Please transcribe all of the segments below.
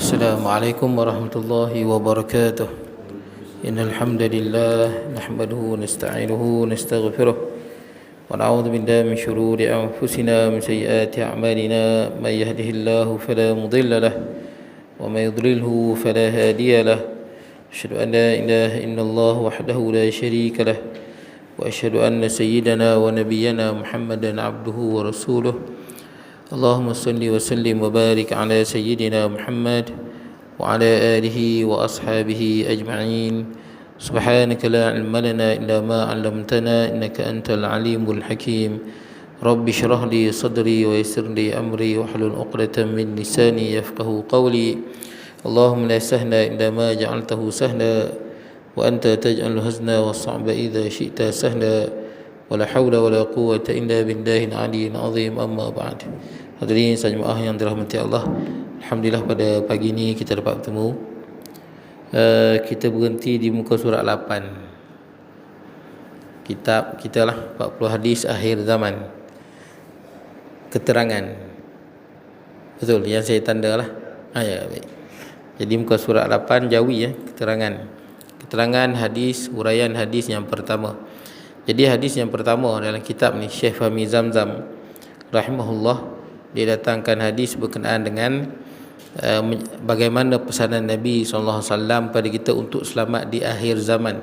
السلام عليكم ورحمة الله وبركاته. إن الحمد لله نحمده ونستعينه ونستغفره ونعوذ بالله من شرور أنفسنا ومن سيئات أعمالنا. من يهده الله فلا مضل له ومن يضلله فلا هادي له. أشهد أن لا إله إلا الله وحده لا شريك له وأشهد أن سيدنا ونبينا محمدا عبده ورسوله. اللهم صل وسلم وبارك على سيدنا محمد وعلى آله وأصحابه أجمعين. سبحانك لا علم لنا إلا ما علمتنا إنك أنت العليم الحكيم. رب اشرح لي صدري ويسر لي أمري واحلل عقدة من لساني يفقه قولي. اللهم لا سهل إلا ما جعلته سهلا وأنت تجعل الحزن والصعب إذا شئت سهلا ولا حول ولا قوة إلا بالله العلي العظيم. أما بعد. Hadirin jemaah yang dirahmati Allah, alhamdulillah pada pagi ini kita dapat bertemu. Kita berhenti di muka surat 8. Kitab kita lah 40 hadis akhir zaman. Keterangan. Betul yang saya tanda lah. Ya, baik. Jadi muka surat 8 Jawi ya, keterangan. Keterangan hadis, huraian hadis yang pertama. Jadi hadis yang pertama dalam kitab ni Syekh Fahmi Zamzam rahimahullah, dia datangkan hadis berkenaan dengan bagaimana pesanan Nabi SAW pada kita untuk selamat di akhir zaman.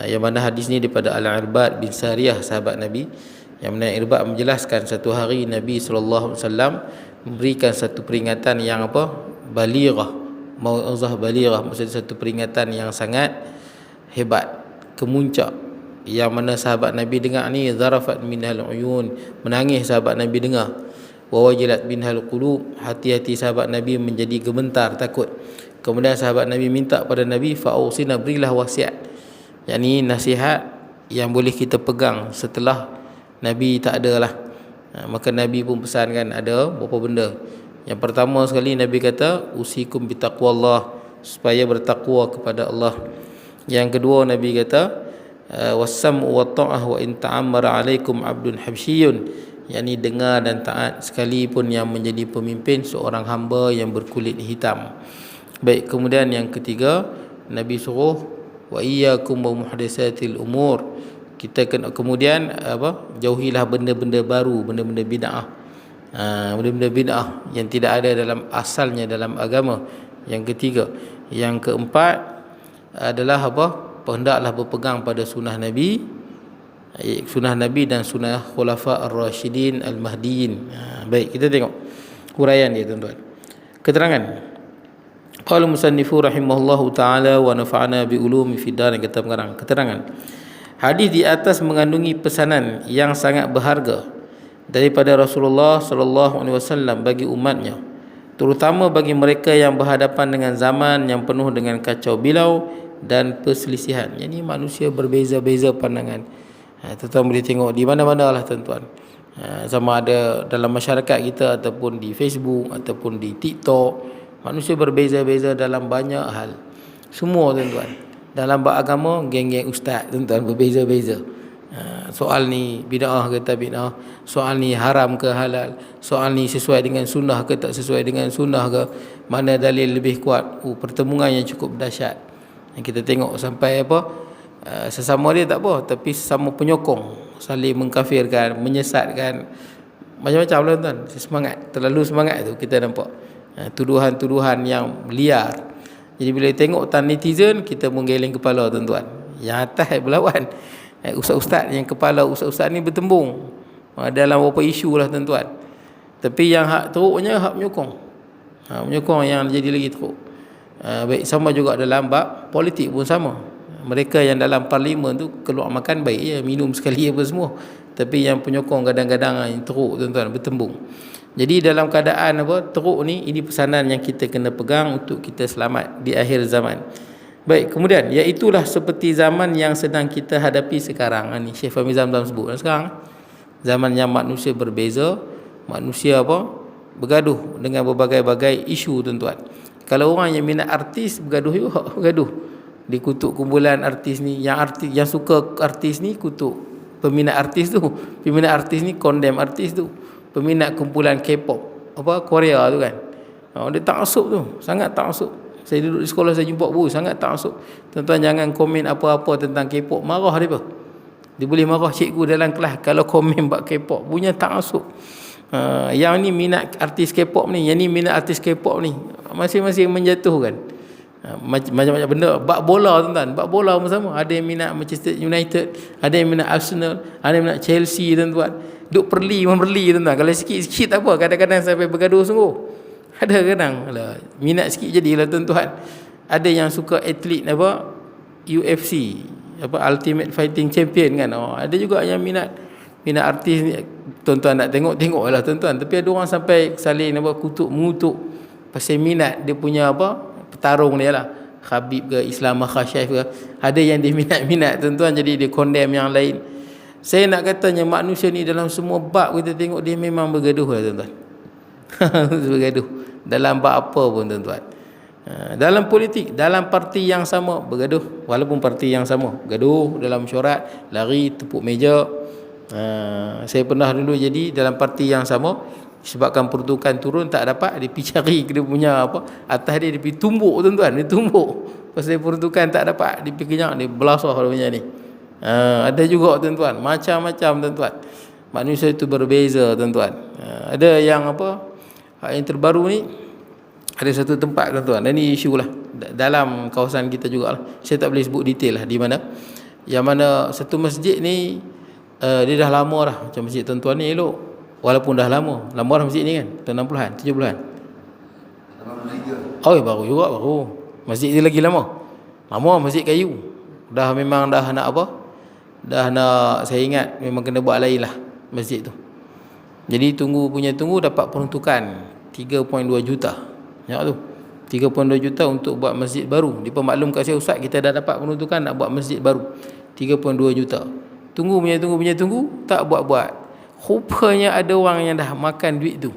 Yang mana hadis ni daripada Al-Irbad bin Sariyah, sahabat Nabi, yang mana Irbad menjelaskan satu hari Nabi SAW memberikan satu peringatan yang balighah, mau'izah balighah, maksudnya satu peringatan yang sangat hebat, kemuncak, yang mana sahabat Nabi dengar ni zarafat minhal uyun, menangis sahabat Nabi dengar. Wa wajilat binhal qulub, hati-hati sahabat Nabi menjadi gemetar, takut. Kemudian sahabat Nabi minta pada Nabi, fa'usina, berilah wasiat, yakni nasihat yang boleh kita pegang setelah Nabi tak ada lah. Maka Nabi pun pesankan ada beberapa benda. Yang pertama sekali Nabi kata, usikum bitaqwallah, supaya bertakwa kepada Allah. Yang kedua Nabi kata, wassam wa ta'ah wa in ta'ammara alaikum abdun habsyiyun, yakni dengar dan taat sekalipun yang menjadi pemimpin seorang hamba yang berkulit hitam. Baik, kemudian yang ketiga Nabi suruh wa iyyakum wa muhdatsatil umur, kita kena, kemudian jauhilah benda-benda baru, benda-benda bid'ah. Benda-benda bid'ah yang tidak ada dalam asalnya dalam agama. Yang ketiga. Yang keempat adalah hendaklah berpegang pada sunnah Nabi, sunnah Nabi dan sunnah khulafa ar-rasyidin al-mahdiyin. Baik, kita tengok huraian dia tuan-tuan. Keterangan. Qala musannifu rahimahullahu taala wa nafa'ana bi ulumi fid dar, kata pengarang. Keterangan. Hadis di atas mengandungi pesanan yang sangat berharga daripada Rasulullah sallallahu alaihi wasallam bagi umatnya, terutama bagi mereka yang berhadapan dengan zaman yang penuh dengan kacau bilau dan perselisihan. Ini manusia berbeza-beza pandangan. Tuan-tuan boleh tengok di mana-mana lah tuan-tuan. Sama ada dalam masyarakat kita ataupun di Facebook ataupun di TikTok, manusia berbeza-beza dalam banyak hal. Semua tuan-tuan. Dalam beragama, geng-geng ustaz tuan-tuan berbeza-beza. Soal ni bid'ah ke tak bid'ah, soal ni haram ke halal, soal ni sesuai dengan sunnah ke tak sesuai dengan sunnah ke, mana dalil lebih kuat. Pertemuan yang cukup dahsyat. Yang kita tengok sampai sesama dia tak apa, tapi sesama penyokong, saling mengkafirkan, menyesatkan, macam-macam lah tuan. Semangat, terlalu semangat tu kita nampak. Tuduhan-tuduhan yang liar. Jadi bila tengok tan netizen, kita menggeleng kepala tuan-tuan. Yang atas berlawan. Ustaz-ustaz yang kepala ustaz-ustaz ni bertembung dalam beberapa isu lah tuan-tuan. Tapi yang hak teruknya hak menyokong. Menyokong yang jadi lagi teruk. Baik, sama juga dalam bab politik pun sama. Mereka yang dalam parlimen tu keluar makan baik ya, minum sekali apa semua. Tapi yang penyokong kadang-kadang yang teruk tuan-tuan, bertembung. Jadi dalam keadaan teruk ni, ini pesanan yang kita kena pegang untuk kita selamat di akhir zaman. Baik, kemudian iaitulah seperti zaman yang sedang kita hadapi sekarang. Ni Syekh Fahmi Zamzam sebut sekarang. Zaman yang manusia berbeza, manusia bergaduh dengan berbagai-bagai isu tuan-tuan. Kalau orang yang minat artis bergaduh juga, bergaduh. Dikutuk kumpulan artis ni, yang suka artis ni kutuk peminat artis tu, peminat artis ni condemn artis tu, peminat kumpulan K-pop Korea tu kan, Dia taksub tu, sangat taksub. Saya duduk di sekolah, saya jumpa guru sangat taksub. Tuan-tuan jangan komen apa-apa tentang K-pop, marah dia apa. Dia boleh marah cikgu dalam kelas kalau komen bab K-pop, punya taksub. Yang ni minat artis K-pop ni, yang ni minat artis K-pop ni, masing-masing menjatuhkan. Macam-macam benda. Bab bola tuan-tuan, bab bola pun sama. Ada yang minat Manchester United, ada yang minat Arsenal, ada yang minat Chelsea tuan-tuan. Duk perli tuan-tuan. Kalau sikit-sikit tak apa, kadang-kadang sampai bergaduh sungguh. Ada kadang minat sikit jadilah tuan-tuan. Ada yang suka atlet apa, UFC, apa, Ultimate Fighting Champion kan. Ada juga yang minat artis ni. Tuan-tuan nak tengoklah tuan-tuan. Tapi ada orang sampai saling apa, mengutuk pasal minat dia punya apa, petarung dia lah, Khabib ke Islam Makhasyif ke. Ada yang dia minat tuan-tuan, jadi dia condemn yang lain. Saya nak katanya manusia ni dalam semua bab kita tengok dia memang bergaduh lah tuan-tuan. Bergaduh dalam bab apa pun tuan-tuan. Dalam politik, dalam parti yang sama bergaduh, walaupun parti yang sama gaduh, dalam mesyuarat lari tepuk meja. Saya pernah dulu jadi dalam parti yang sama, sebabkan peruntukan turun tak dapat, dia pergi cari dia punya apa, atas dia pergi tumbuk tuan-tuan, dia tumbuk pasal peruntukan tak dapat, dia pergi kenyang, dia belasah dia punya ni. Ada juga tuan-tuan, macam-macam tuan-tuan. Manusia itu berbeza tuan-tuan. Ada yang apa, yang terbaru ni, ada satu tempat tuan-tuan, dan ni isu lah dalam kawasan kita jugalah. Saya tak boleh sebut detail lah di mana. Yang mana satu masjid ni, dia dah lama dah, macam masjid tuan-tuan ni elok, walaupun dah lama dah masjid ni kan, tahun 60-an, 70-an. Baru juga, baru. Masjid dia lagi lama masjid kayu. Dah memang dah nak apa, dah nak, saya ingat memang kena buat lain lah masjid tu. Jadi tunggu dapat peruntukan 3.2 juta. Tengok tu, 3.2 juta untuk buat masjid baru. Dipermaklum kat saya, ustaz kita dah dapat peruntukan nak buat masjid baru, 3.2 juta. Tunggu, tak buat-buat. Rupanya ada orang yang dah makan duit tu.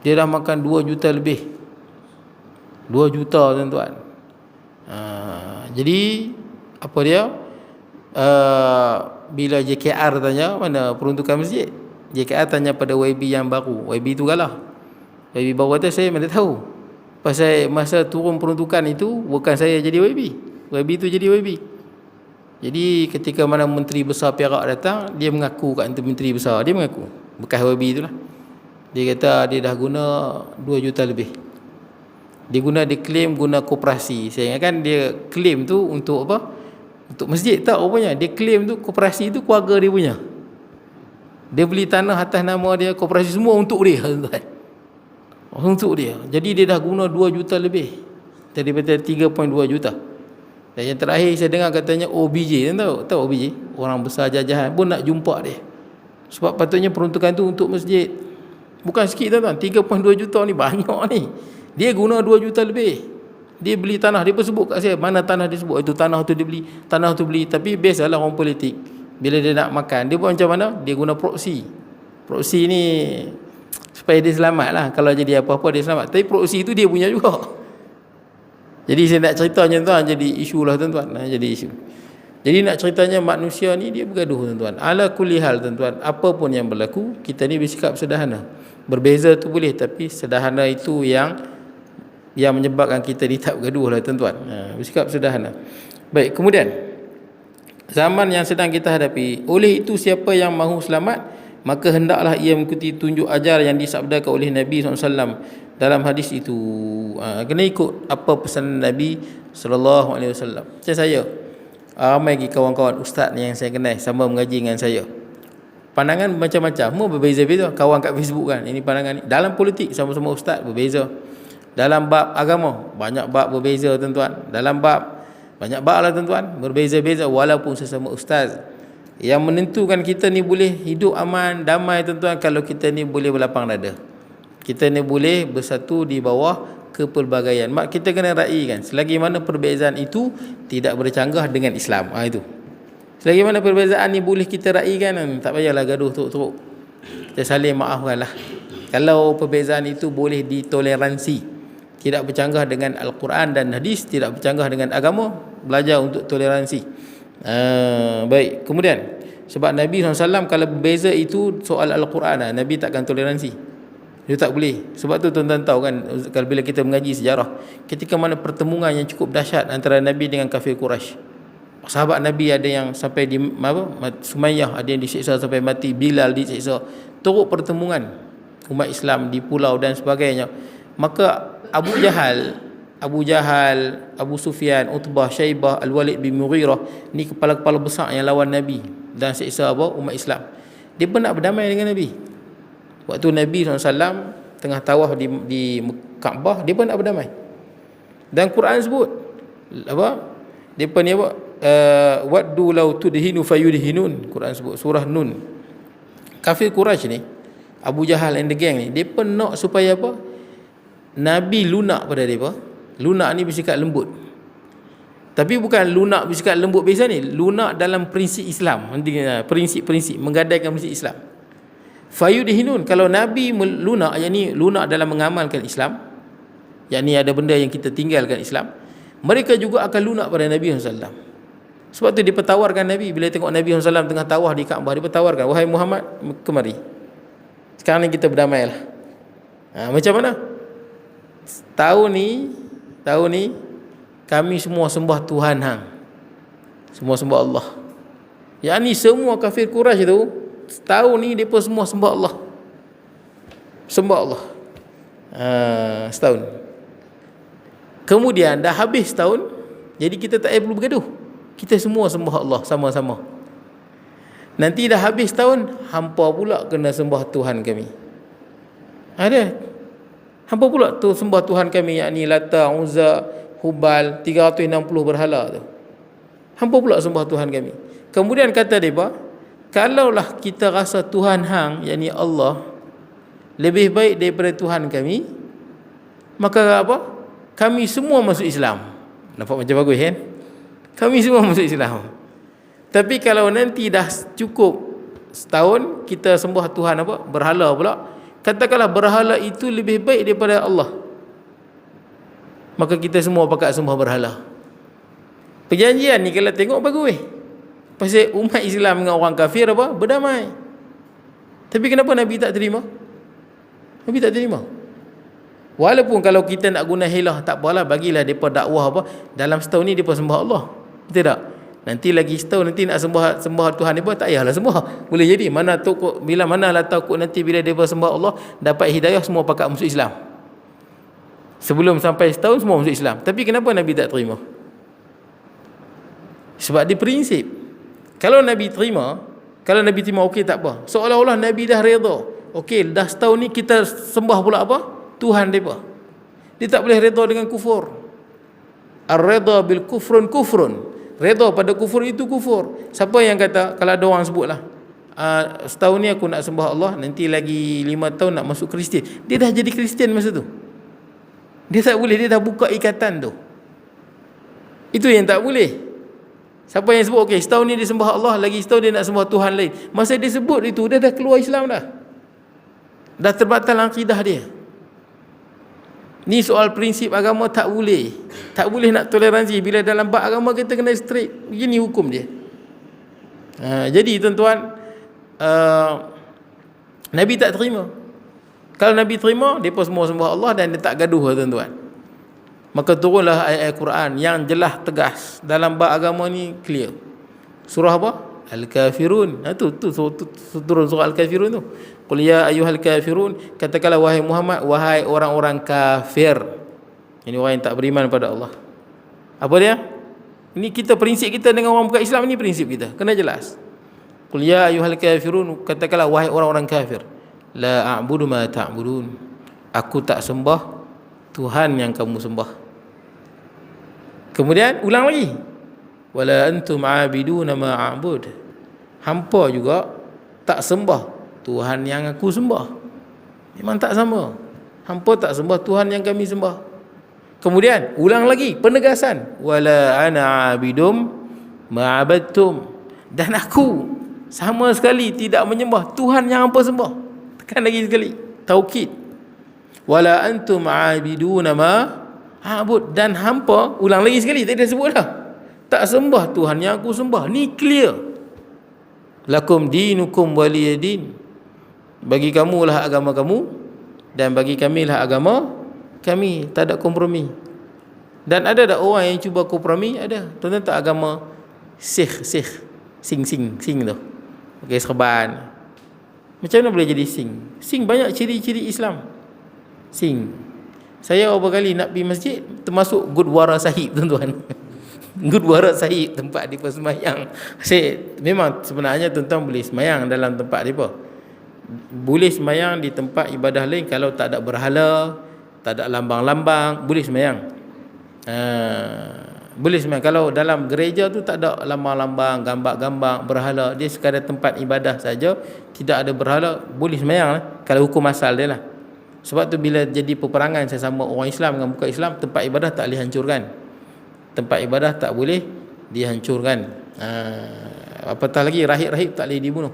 Dia dah makan 2 juta lebih. 2 juta tuan-tuan. Jadi apa dia, bila JKR tanya mana peruntukan masjid, JKR tanya pada YB yang baru. YB tu galah. YB baru kata saya mana tahu. Pasal masa turun peruntukan itu bukan saya jadi YB. YB tu jadi YB. Jadi ketika mana Menteri Besar Perak datang, dia mengaku kat Menteri Besar, dia mengaku bekas YB itulah. Dia kata dia dah guna 2 juta lebih. Dia claim guna koperasi. Saya ingatkan dia claim tu untuk apa? Untuk masjid, tak rupanya. Dia claim tu koperasi tu keluarga dia punya. Dia beli tanah atas nama dia, koperasi semua untuk dia tuan-tuan. Untuk dia. Jadi dia dah guna 2 juta lebih daripada 3.2 juta. Dan yang terakhir saya dengar katanya OBJ, tahu OBJ, orang besar jajahan pun nak jumpa dia. Sebab patutnya peruntukan tu untuk masjid. Bukan sikit tuan-tuan, 3.2 juta ni banyak ni. Dia guna 2 juta lebih. Dia beli tanah, dia pun sebut kat saya mana tanah dia sebut. Itu tanah tu dia beli, tanah tu beli. Tapi biasalah orang politik, bila dia nak makan, dia buat macam mana? Dia guna proksi. Proksi ni supaya dia selamat lah. Kalau jadi apa-apa dia selamat. Tapi proksi tu dia punya juga. Jadi saya nak ceritanya tuan, jadi isu lah tuan-tuan. Jadi isu. Jadi nak ceritanya manusia ni dia bergaduh tuan-tuan. Ala kulli hal tuan-tuan, apa pun yang berlaku, kita ni bersikap sederhana. Berbeza tu boleh, tapi sederhana itu yang menyebabkan kita ni tak bergaduh lah tuan-tuan. Bersikap sederhana. Baik, kemudian zaman yang sedang kita hadapi, oleh itu siapa yang mahu selamat, maka hendaklah ia mengikuti tunjuk ajar yang disabdakan oleh Nabi SAW dalam hadis itu. Kena ikut apa pesanan Nabi SAW. Macam saya, ramai lagi kawan-kawan ustaz yang saya kenal sama mengaji dengan saya, pandangan macam-macam, semua berbeza-beza. Kawan kat Facebook kan, ini pandangan ni. Dalam politik sama-sama ustaz berbeza. Dalam bab agama banyak bab berbeza tuan-tuan. Dalam bab banyak bab lah tuan-tuan, berbeza-beza walaupun sesama ustaz. Yang menentukan kita ni boleh hidup aman, damai tuan-tuan, kalau kita ni boleh berlapang dada. Kita ni boleh bersatu di bawah kepelbagaian. Mak kita kena raikan, selagi mana perbezaan itu tidak bercanggah dengan Islam. Itu. Selagi mana perbezaan ni boleh kita raikan, tak payahlah gaduh teruk-teruk. Kita saling maafkanlah. Kalau perbezaan itu boleh ditoleransi, tidak bercanggah dengan Al-Quran dan hadis, tidak bercanggah dengan agama, belajar untuk toleransi. Baik, kemudian sebab Nabi SAW kalau berbeza itu soal Al-Quran, Nabi takkan toleransi. Dia tak boleh. Sebab tu tuan-tuan tahu kan, kalau bila kita mengaji sejarah, ketika mana pertemuan yang cukup dahsyat antara Nabi dengan kafir Quraisy. Sahabat Nabi ada yang sampai di Sumayyah, ada yang disiksa sampai mati, Bilal disiksa. Teruk pertemuan umat Islam di pulau dan sebagainya. Maka Abu Jahal, Abu Sufyan, Utbah, Syaibah, Al-Walid bin Mughirah, ni kepala-kepala besar yang lawan Nabi dan siksa umat Islam. Dia pun nak berdamai dengan Nabi. Waktu Nabi SAW tengah tawaf di Kaabah, dia pun nak berdamai. Dan Quran sebut apa? Depa ni apa? Waddu law tudhinu fayudhinun. Quran sebut surah Nun. Kafir Quraisy ni, Abu Jahal and the gang ni, depa nak supaya apa? Nabi lunak pada depa. Lunak ni bersikap lembut. Tapi bukan lunak bersikap lembut biasa ni, lunak dalam prinsip Islam. Prinsip-prinsip menggadaikan prinsip Islam. Fayudhinun, kalau Nabi lunak, yakni lunak dalam mengamalkan Islam, yakni ada benda yang kita tinggalkan Islam, mereka juga akan lunak pada Nabi SAW. Sebab tu dia petawarkan Nabi, bila tengok Nabi SAW tengah tawaf di Kaabah, dia petawarkan, wahai Muhammad, kemari, sekarang ni kita berdamailah. Macam mana? Tahun ni kami semua sembah Tuhan hang, semua sembah Allah. Yakni semua kafir Quraisy tu tahun ni mereka semua sembah Allah. Sembah Allah. Setahun. Kemudian dah habis setahun, jadi kita tak perlu bergaduh. Kita semua sembah Allah sama-sama. Nanti dah habis setahun, hampa pula kena sembah Tuhan kami. Ada. Hampa pula tu sembah Tuhan kami, yakni Lata, Uzza, Hubal, 360 berhala tu. Hampa pula sembah Tuhan kami. Kemudian kata mereka, kalaulah kita rasa Tuhan hang, yakni Allah, lebih baik daripada Tuhan kami, maka apa? Kami semua masuk Islam. Nampak macam bagus kan? Kami semua masuk Islam. Tapi kalau nanti dah cukup setahun kita sembah Tuhan apa? Berhala pula. Katakanlah berhala itu lebih baik daripada Allah, maka kita semua pakat sembah berhala. Perjanjian ni kalau tengok bagus. Pasal umat Islam dengan orang kafir apa? Berdamai. Tapi kenapa Nabi tak terima? Nabi tak terima. Walaupun kalau kita nak guna hilah, tak apalah, bagilah mereka dakwah apa? Dalam setahun ni mereka sembah Allah. Betul tak? Nanti lagi setahun nanti nak sembah Tuhan mereka, tak payahlah sembah. Boleh jadi. Mana takut, bila manalah takut nanti bila mereka sembah Allah, dapat hidayah, semua pakat masuk Islam. Sebelum sampai setahun semua masuk Islam. Tapi kenapa Nabi tak terima? Sebab dia prinsip. Kalau Nabi terima, okey tak apa. Seolah-olah Nabi dah redha. Okey, dah setahun ni kita sembah pula apa? Tuhan mereka. Dia tak boleh redha dengan kufur. Ar-redha bil kufrun kufrun. Redha pada kufur itu kufur. Siapa yang kata, kalau ada orang sebutlah, setahun ni aku nak sembah Allah, nanti lagi 5 tahun nak masuk Kristian. Dia dah jadi Kristian masa tu. Dia tak boleh, dia dah buka ikatan tu. Itu yang tak boleh. Siapa yang sebut, okey, setahun ni dia sembah Allah, lagi setahun dia nak sembah Tuhan lain. Masa dia sebut itu, dia dah keluar Islam dah. Dah terbatal akidah dia. Ni soal prinsip agama, tak boleh. Tak boleh nak toleransi. Bila dalam bab agama kita kena straight. Begini hukum dia. Jadi tuan-tuan, Nabi tak terima. Kalau Nabi terima, mereka semua sembah Allah dan dia tak gaduh, tuan-tuan. Maka turunlah ayat-ayat Quran yang jelas tegas dalam bab agama ni, clear. Surah apa? Al-Kafirun. Turun surah Al-Kafirun tu. Qul ya ayyuhal kafirun, katakanlah wahai Muhammad, wahai orang-orang kafir. Ini orang yang tak beriman pada Allah. Apa dia? Ini kita, prinsip kita dengan orang bukan Islam ni, prinsip kita kena jelas. Qul ya ayyuhal kafirun, katakanlah wahai orang-orang kafir, la a'budu ma ta'budun. Aku tak sembah Tuhan yang kamu sembah. Kemudian ulang lagi, wala antum aabiduna ma a'bud. Hampa juga tak sembah Tuhan yang aku sembah. Memang tak sama. Hampa tak sembah Tuhan yang kami sembah. Kemudian ulang lagi penegasan, wala ana aabidum ma abadtum. Dan aku sama sekali tidak menyembah Tuhan yang hampa sembah. Tekan lagi sekali, taukid. Wala antum aabiduna ma a'bud. Dan hampa, ulang lagi sekali, tadi dah sebut dah, tak sembah Tuhan yang aku sembah. Ni clear. Lakum dinukum waliyadin. Bagi kamulah agama kamu, dan bagi kami lah agama kami, tak ada kompromi. Dan ada tak orang yang cuba kompromi? Ada. Tuan-tuan tak agama Sikh, sing tu, pakai serban. Macam mana boleh jadi sing? Sing banyak ciri-ciri Islam. Sing. Saya beberapa kali nak pergi masjid, termasuk Gurdwara Sahib, tuan-tuan. Gurdwara Sahib, tempat mereka semayang. Memang sebenarnya tuan-tuan boleh semayang dalam tempat mereka. Boleh semayang di tempat ibadah lain kalau tak ada berhala, tak ada lambang-lambang, boleh semayang. Boleh semayang. Kalau dalam gereja tu tak ada lambang-lambang, gambar-gambar, berhala, dia sekadar tempat ibadah saja, tidak ada berhala, boleh semayang lah, kalau hukum asal dia lah. Sebab tu bila jadi peperangan sesama orang Islam dengan bukan Islam, tempat ibadah tak boleh hancurkan. Tempat ibadah tak boleh dihancurkan. Apatah lagi rahib-rahib tak boleh dibunuh.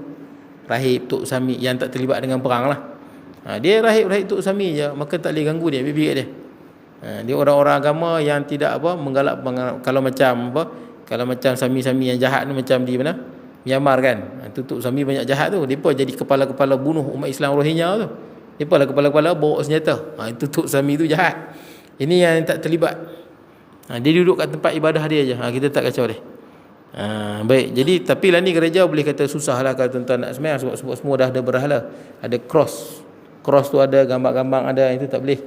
Rahib, Tok Sami yang tak terlibat dengan perang lah. Dia rahib-rahib Tok Sami je, maka tak boleh ganggu dia, bibi kat dia. Dia orang-orang agama yang tidak menggalak. Kalau macam Sami-Sami yang jahat tu, macam di mana, Myanmar kan, Tok Sami banyak jahat tu. Depa jadi kepala-kepala bunuh umat Islam Rohingya tu. Depa lah kepala-kepala bawa senjata. Itu Tok Sami tu jahat. Ini yang tak terlibat. Dia duduk kat tempat ibadah dia je. Kita tak kacau dia. Baik. Jadi tapi lah ni gereja boleh kata susah lah kalau tuan-tuan nak semayang, sebab semua dah ada berhala, ada cross tu ada, gambar-gambar ada, itu tak boleh.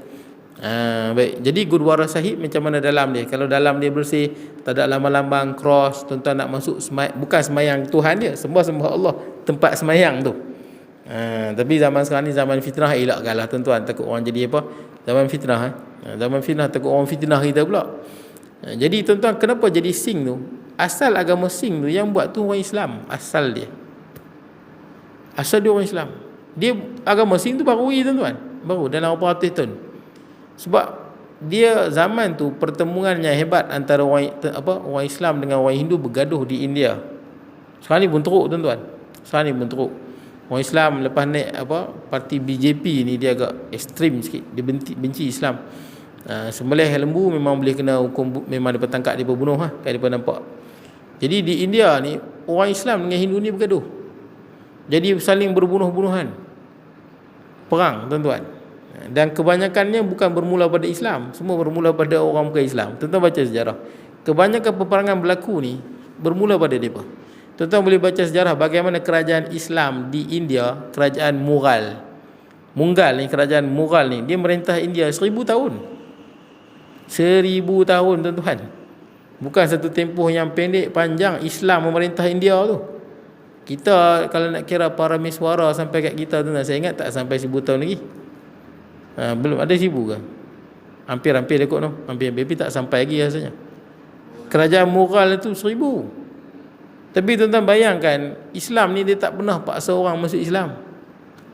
Baik. Jadi Gurdwara Sahib macam mana dalam dia? Kalau dalam dia bersih, tak ada lambang-lambang cross, tuan-tuan nak masuk bukan semayang Tuhan dia, sembah Allah, tempat semayang tu. Tapi zaman sekarang ni zaman fitnah, elakkanlah tuan-tuan, takut orang jadi apa? Zaman fitnah. Zaman fitnah, takut orang fitnah kita pula. Jadi tuan-tuan, kenapa jadi Sing tu? Asal agama Sing tu yang buat tu orang Islam. Asal dia orang Islam. Dia agama Sing tu baru tuan-tuan, baru dalam berapa ratus tahun. Sebab dia zaman tu pertemuan yang hebat antara orang Islam dengan orang Hindu bergaduh di India. Sekarang ni pun teruk tuan-tuan. Sekarang ni pun teruk. Orang Islam lepas naik parti BJP ni, dia agak ekstrim sikit. Dia benci Islam. Sembelih lembu memang boleh kena hukum, memang dia tangkap, dia bunuh lah, kan dia nampak. Jadi di India ni orang Islam dengan Hindu ni bergaduh. Jadi saling berbunuh-bunuhan. Perang tuan-tuan. Dan kebanyakannya bukan bermula pada Islam, semua bermula pada orang bukan Islam. Tuan-tuan baca sejarah. Kebanyakan peperangan berlaku ni bermula pada mereka. Tuan-tuan boleh baca sejarah bagaimana kerajaan Islam di India, kerajaan Mughal ni, kerajaan Mughal ni, dia merintah India 1000 tahun. 1000 tahun tuan-tuan. Bukan satu tempoh yang pendek, panjang. Islam memerintah India tu. Kita kalau nak kira para miswara sampai kat kita tuan-tuan, saya ingat tak sampai 1000 tahun lagi. Belum ada 1000 ke? Hampir-hampir dia kot no. Hampir-hampir tak sampai lagi rasanya. Kerajaan Mughal itu 1000. Tapi tuan-tuan bayangkan, Islam ni dia tak pernah paksa orang masuk Islam.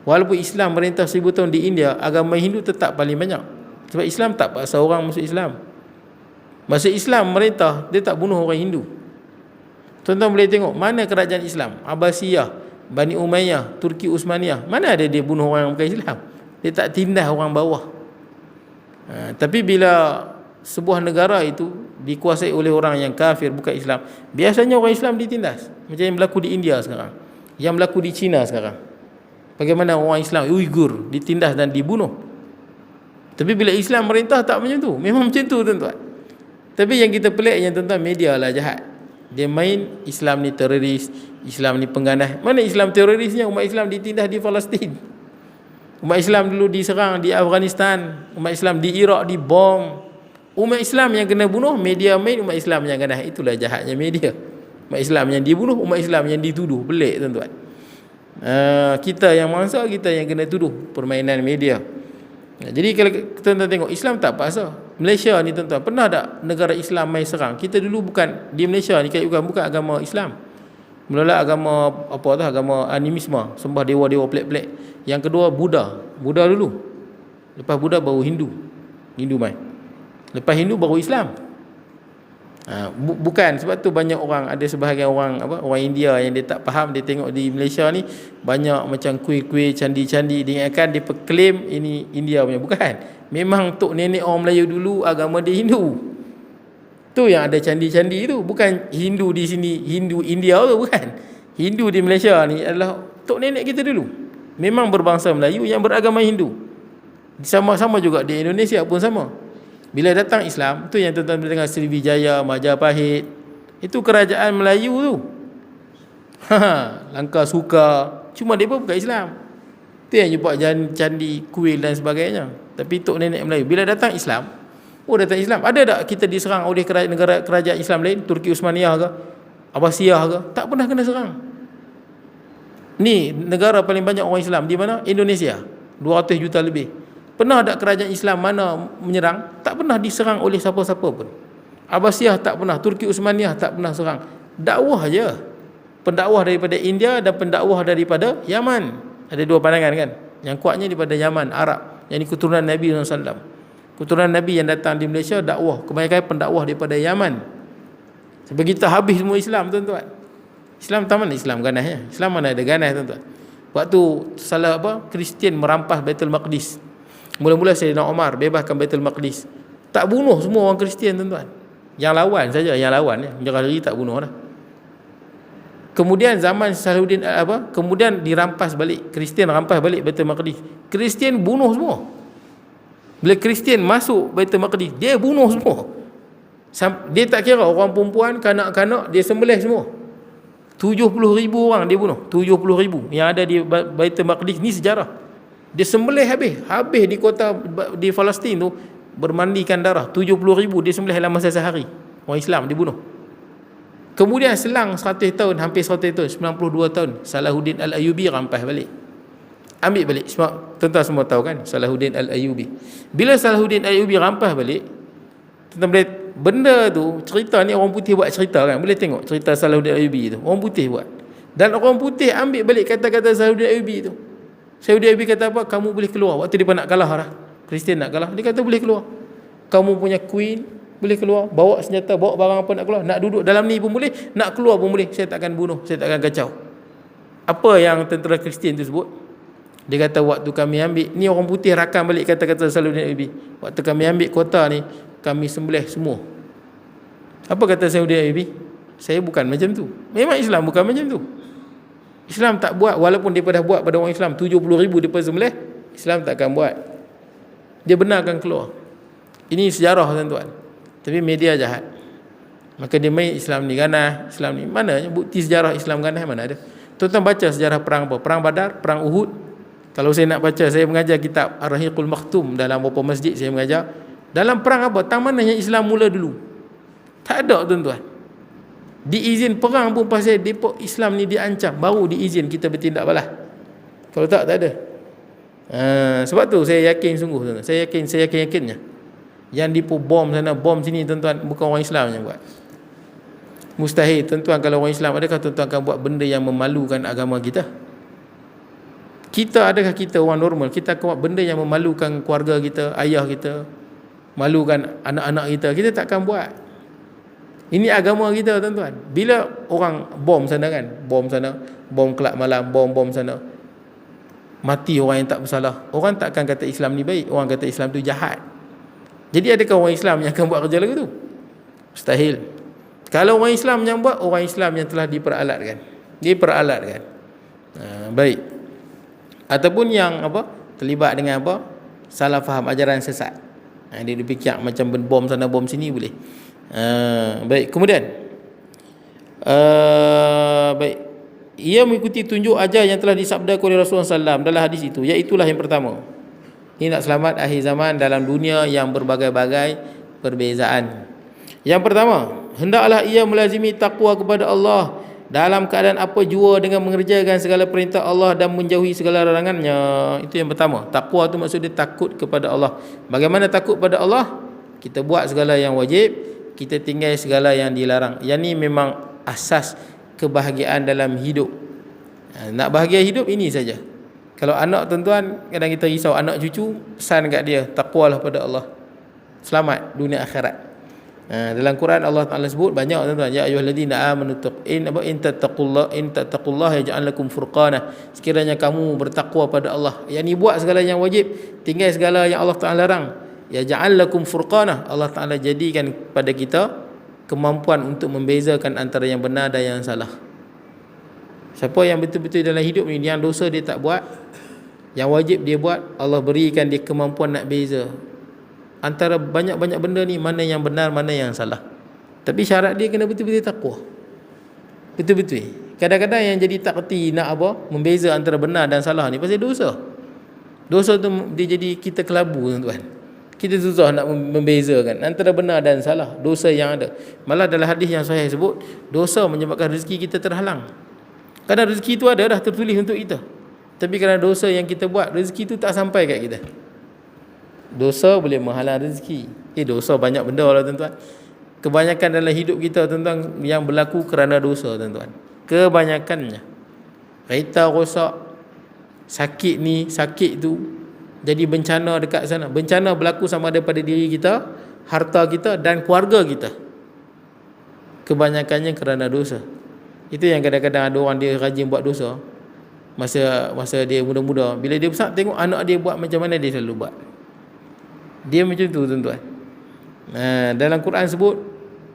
Walaupun Islam merintah 1000 tahun di India, agama Hindu tetap paling banyak. Sebab Islam tak paksa orang masuk Islam. Masa Islam merintah, dia tak bunuh orang Hindu. Tuan-tuan boleh tengok mana kerajaan Islam, Abbasiyah, Bani Umayyah, Turki Uthmaniyah, mana ada dia bunuh orang yang bukan Islam. Dia tak tindas orang bawah. Tapi bila sebuah negara itu dikuasai oleh orang yang kafir bukan Islam, biasanya orang Islam ditindas. Macam yang berlaku di India sekarang, yang berlaku di China sekarang. Bagaimana orang Islam Uyghur ditindas dan dibunuh. Tapi bila Islam merintah tak macam tu. Memang macam tu tuan-tuan. Tapi yang kita peliknya tuan-tuan, media lah jahat. Dia main Islam ni teroris, Islam ni pengganas. Mana Islam terorisnya? Umat Islam ditindas di Palestin. Umat Islam dulu diserang di Afghanistan. Umat Islam di Iraq dibom. Umat Islam yang kena bunuh, media main umat Islam yang kena. Itulah jahatnya media. Umat Islam yang dibunuh, umat Islam yang dituduh. Pelik tuan-tuan. Kita yang mangsa, kita yang kena tuduh permainan media. Jadi kalau tuan-tuan tengok, Islam tak paksa. Malaysia ni tuan-tuan, pernah tak negara Islam main serang? Kita dulu bukan, di Malaysia ni bukan agama Islam. Mula-mula agama agama animisme, sembah dewa-dewa pelik-pelik. Yang kedua Buddha dulu. Lepas Buddha baru Hindu main. Lepas Hindu baru Islam. Bukan, sebab tu banyak orang, ada sebahagian orang orang India yang dia tak faham, dia tengok di Malaysia ni banyak macam kuih-kuih, candi-candi, dia ingatkan dia claim ini India punya. Bukan. Memang tok nenek orang Melayu dulu agama dia Hindu. Tu yang ada candi-candi tu, bukan Hindu di sini, Hindu India tu bukan. Hindu di Malaysia ni adalah tok nenek kita dulu. Memang berbangsa Melayu yang beragama Hindu. Sama-sama juga di Indonesia pun sama. Bila datang Islam, tu yang tuan-tuan boleh dengar Sriwijaya, Majapahit, itu kerajaan Melayu tu. Langkah Suka, cuma dia pun bukan Islam. Tu yang jumpa candi kuil dan sebagainya. Tapi tok nenek Melayu. Bila datang Islam, datang Islam. Ada tak kita diserang oleh negara kerajaan Islam lain, Turki Uthmaniyah ke, Abbasiyah ke? Tak pernah kena serang. Ni negara paling banyak orang Islam di mana? Indonesia. 200 juta lebih. Pernah tak kerajaan Islam mana menyerang? Tak pernah diserang oleh siapa-siapa pun. Abbasiyah tak pernah, Turki Uthmaniyah tak pernah serang. Dakwah je. Pendakwah daripada India dan pendakwah daripada Yaman. Ada dua pandangan kan? Yang kuatnya daripada Yaman, Arab. Yang ini keturunan Nabi SAW. Keturunan Nabi yang datang di Malaysia dakwah, kebanyakan pendakwah daripada Yaman. Sebab kita habis semua Islam, tuan-tuan. Islam tak mana Islam ganasnya? Islam mana ada ganas, tuan-tuan? Waktu Kristian merampas Baitul Maqdis. Mula-mula Sayyidina Umar bebaskan Baitul Maqdis. Tak bunuh semua orang Kristian, tuan-tuan. Yang lawan saja, yang lawan ya. Menyerah diri tak bunuh dah. Kemudian zaman Salahuddin kemudian dirampas balik, Kristian rampas balik Baitul Maqdis. Kristian bunuh semua. Bila Kristian masuk Baitul Maqdis, dia bunuh semua. Dia tak kira orang perempuan, kanak-kanak, dia sembelih semua. 70,000 orang dia bunuh. 70,000 yang ada di Baitul Maqdis ni sejarah. Dia sembelih habis di kota di Palestin tu, bermandikan darah 70,000 dia sembelih dalam masa sehari. Orang Islam dibunuh. Kemudian selang 100 tahun, hampir 100 tahun, 92 tahun, Salahuddin Al-Ayyubi rampas balik. Ambil balik. Tuan-tuan semua tahu kan Salahuddin Al-Ayyubi. Bila Salahuddin Al-Ayyubi rampas balik, tuan-tuan boleh, benda tu, cerita ni orang putih buat cerita kan. Boleh tengok cerita Salahuddin Al-Ayyubi tu. Orang putih buat. Dan orang putih ambil balik kata-kata Salahuddin Al-Ayyubi tu. Salahuddin Al-Ayyubi kata apa? Kamu boleh keluar. Waktu dia nak kalah dah. Kristian nak kalah. Dia kata boleh keluar. Kamu punya queen boleh keluar, bawa senjata, bawa barang apa nak keluar, nak duduk dalam ni pun boleh, nak keluar pun boleh, saya tak akan bunuh, saya tak akan kacau. Apa yang tentera Kristian tu sebut? Dia kata waktu kami ambil, ni orang putih rakam balik kata-kata Salahuddin Ayyubi, waktu kami ambil kota ni, kami sembelih semua. Apa kata Salahuddin Ayyubi? Saya bukan macam tu. Memang Islam bukan macam tu. Islam tak buat, walaupun dia dah buat pada orang Islam 70,000 dia sembelih, Islam tak akan buat. Dia benarkan keluar. Ini sejarah, tuan-tuan. Tapi media jahat. Maka dia main Islam ni ganas, Islam ni mana bukti sejarah Islam ganas mana ada. Tuan-tuan baca sejarah perang apa? Perang Badar, perang Uhud. Kalau saya nak baca, saya mengajar kitab Ar-Rahiqul Maktum dalam beberapa masjid saya mengajar. Dalam perang apa? Tang mana yang Islam mula dulu? Tak ada, tuan-tuan. Diizin perang pun pasal depa Islam ni diancam, baru diizin kita bertindak balas. Kalau tak ada. Sebab tu saya yakin sungguh, tuan-tuan. Saya yakinnya yang dipu bom sana, bom sini, tuan-tuan, bukan orang Islam yang buat. Mustahil, tuan-tuan. Kalau orang Islam, adakah tuan-tuan akan buat benda yang memalukan agama kita? Adakah kita orang normal, kita akan buat benda yang memalukan keluarga kita, ayah kita, malukan anak-anak kita? Kita takkan buat. Ini agama kita, tuan-tuan. Bila orang bom sana kan, bom sana, bom kelab malam, bom sana, mati orang yang tak bersalah, orang takkan kata Islam ni baik, orang kata Islam tu jahat. Jadi adakah orang Islam yang akan buat kerja lagu tu? Mustahil. Kalau orang Islam yang buat, orang Islam yang telah diperalatkan. Baik. Ataupun yang terlibat dengan salah faham ajaran sesat. Dia fikir macam bom sana bom sini boleh. Baik. Kemudian baik. Ia mengikuti tunjuk ajar yang telah disabdakan oleh Rasulullah SAW dalam hadis itu. Iaitulah yang pertama. Ini nak selamat akhir zaman dalam dunia yang berbagai-bagai perbezaan. Yang pertama, hendaklah ia melazimi takwa kepada Allah dalam keadaan apa jua dengan mengerjakan segala perintah Allah dan menjauhi segala larangannya. Itu yang pertama. Takwa tu maksud dia takut kepada Allah. Bagaimana takut kepada Allah? Kita buat segala yang wajib, kita tinggal segala yang dilarang. Yang ni memang asas kebahagiaan dalam hidup. Nak bahagia hidup ini saja. Kalau anak, tuan-tuan, kadang kita risau anak cucu, pesan kat dia, takwalah pada Allah. Selamat dunia akhirat. Dalam Quran Allah Taala sebut banyak, tuan-tuan, ya ayyuhallazina amanu in tattaqullaha yaj'al lakum furqana. Sekiranya kamu bertakwa pada Allah, yakni buat segala yang wajib, tinggal segala yang Allah Taala larang, yaj'al lakum furqana. Allah Taala jadikan pada kita kemampuan untuk membezakan antara yang benar dan yang salah. Siapa yang betul-betul dalam hidup ni, yang dosa dia tak buat, Yang wajib dia buat, Allah berikan dia kemampuan nak beza antara banyak-banyak benda ni, mana yang benar, mana yang salah. Tapi syarat dia kena betul-betul takwa. Betul-betul. Kadang-kadang yang jadi tak kerti nak apa, membeza antara benar dan salah ni pasal dosa. Dosa tu dia jadi kita kelabu, tuan-tuan. Kita susah nak membezakan antara benar dan salah, dosa yang ada. Malah dalam hadis yang sahih sebut, dosa menyebabkan rezeki kita terhalang. Kadang rezeki tu ada dah tertulis untuk kita, tapi kerana dosa yang kita buat, rezeki tu tak sampai kat kita. Dosa boleh menghalang rezeki. Dosa banyak benda lah, tuan-tuan. Kebanyakan dalam hidup kita, tuan-tuan, yang berlaku kerana dosa, tuan-tuan. Kebanyakannya. Kereta rosak, sakit ni, sakit tu, jadi bencana dekat sana. Bencana berlaku sama ada pada diri kita, harta kita dan keluarga kita. Kebanyakannya kerana dosa. Itu yang kadang-kadang ada orang dia rajin buat dosa masa dia muda-muda. Bila dia besar tengok anak dia buat macam mana, dia selalu buat. Dia macam tu, tuan-tuan. Dalam Quran sebut,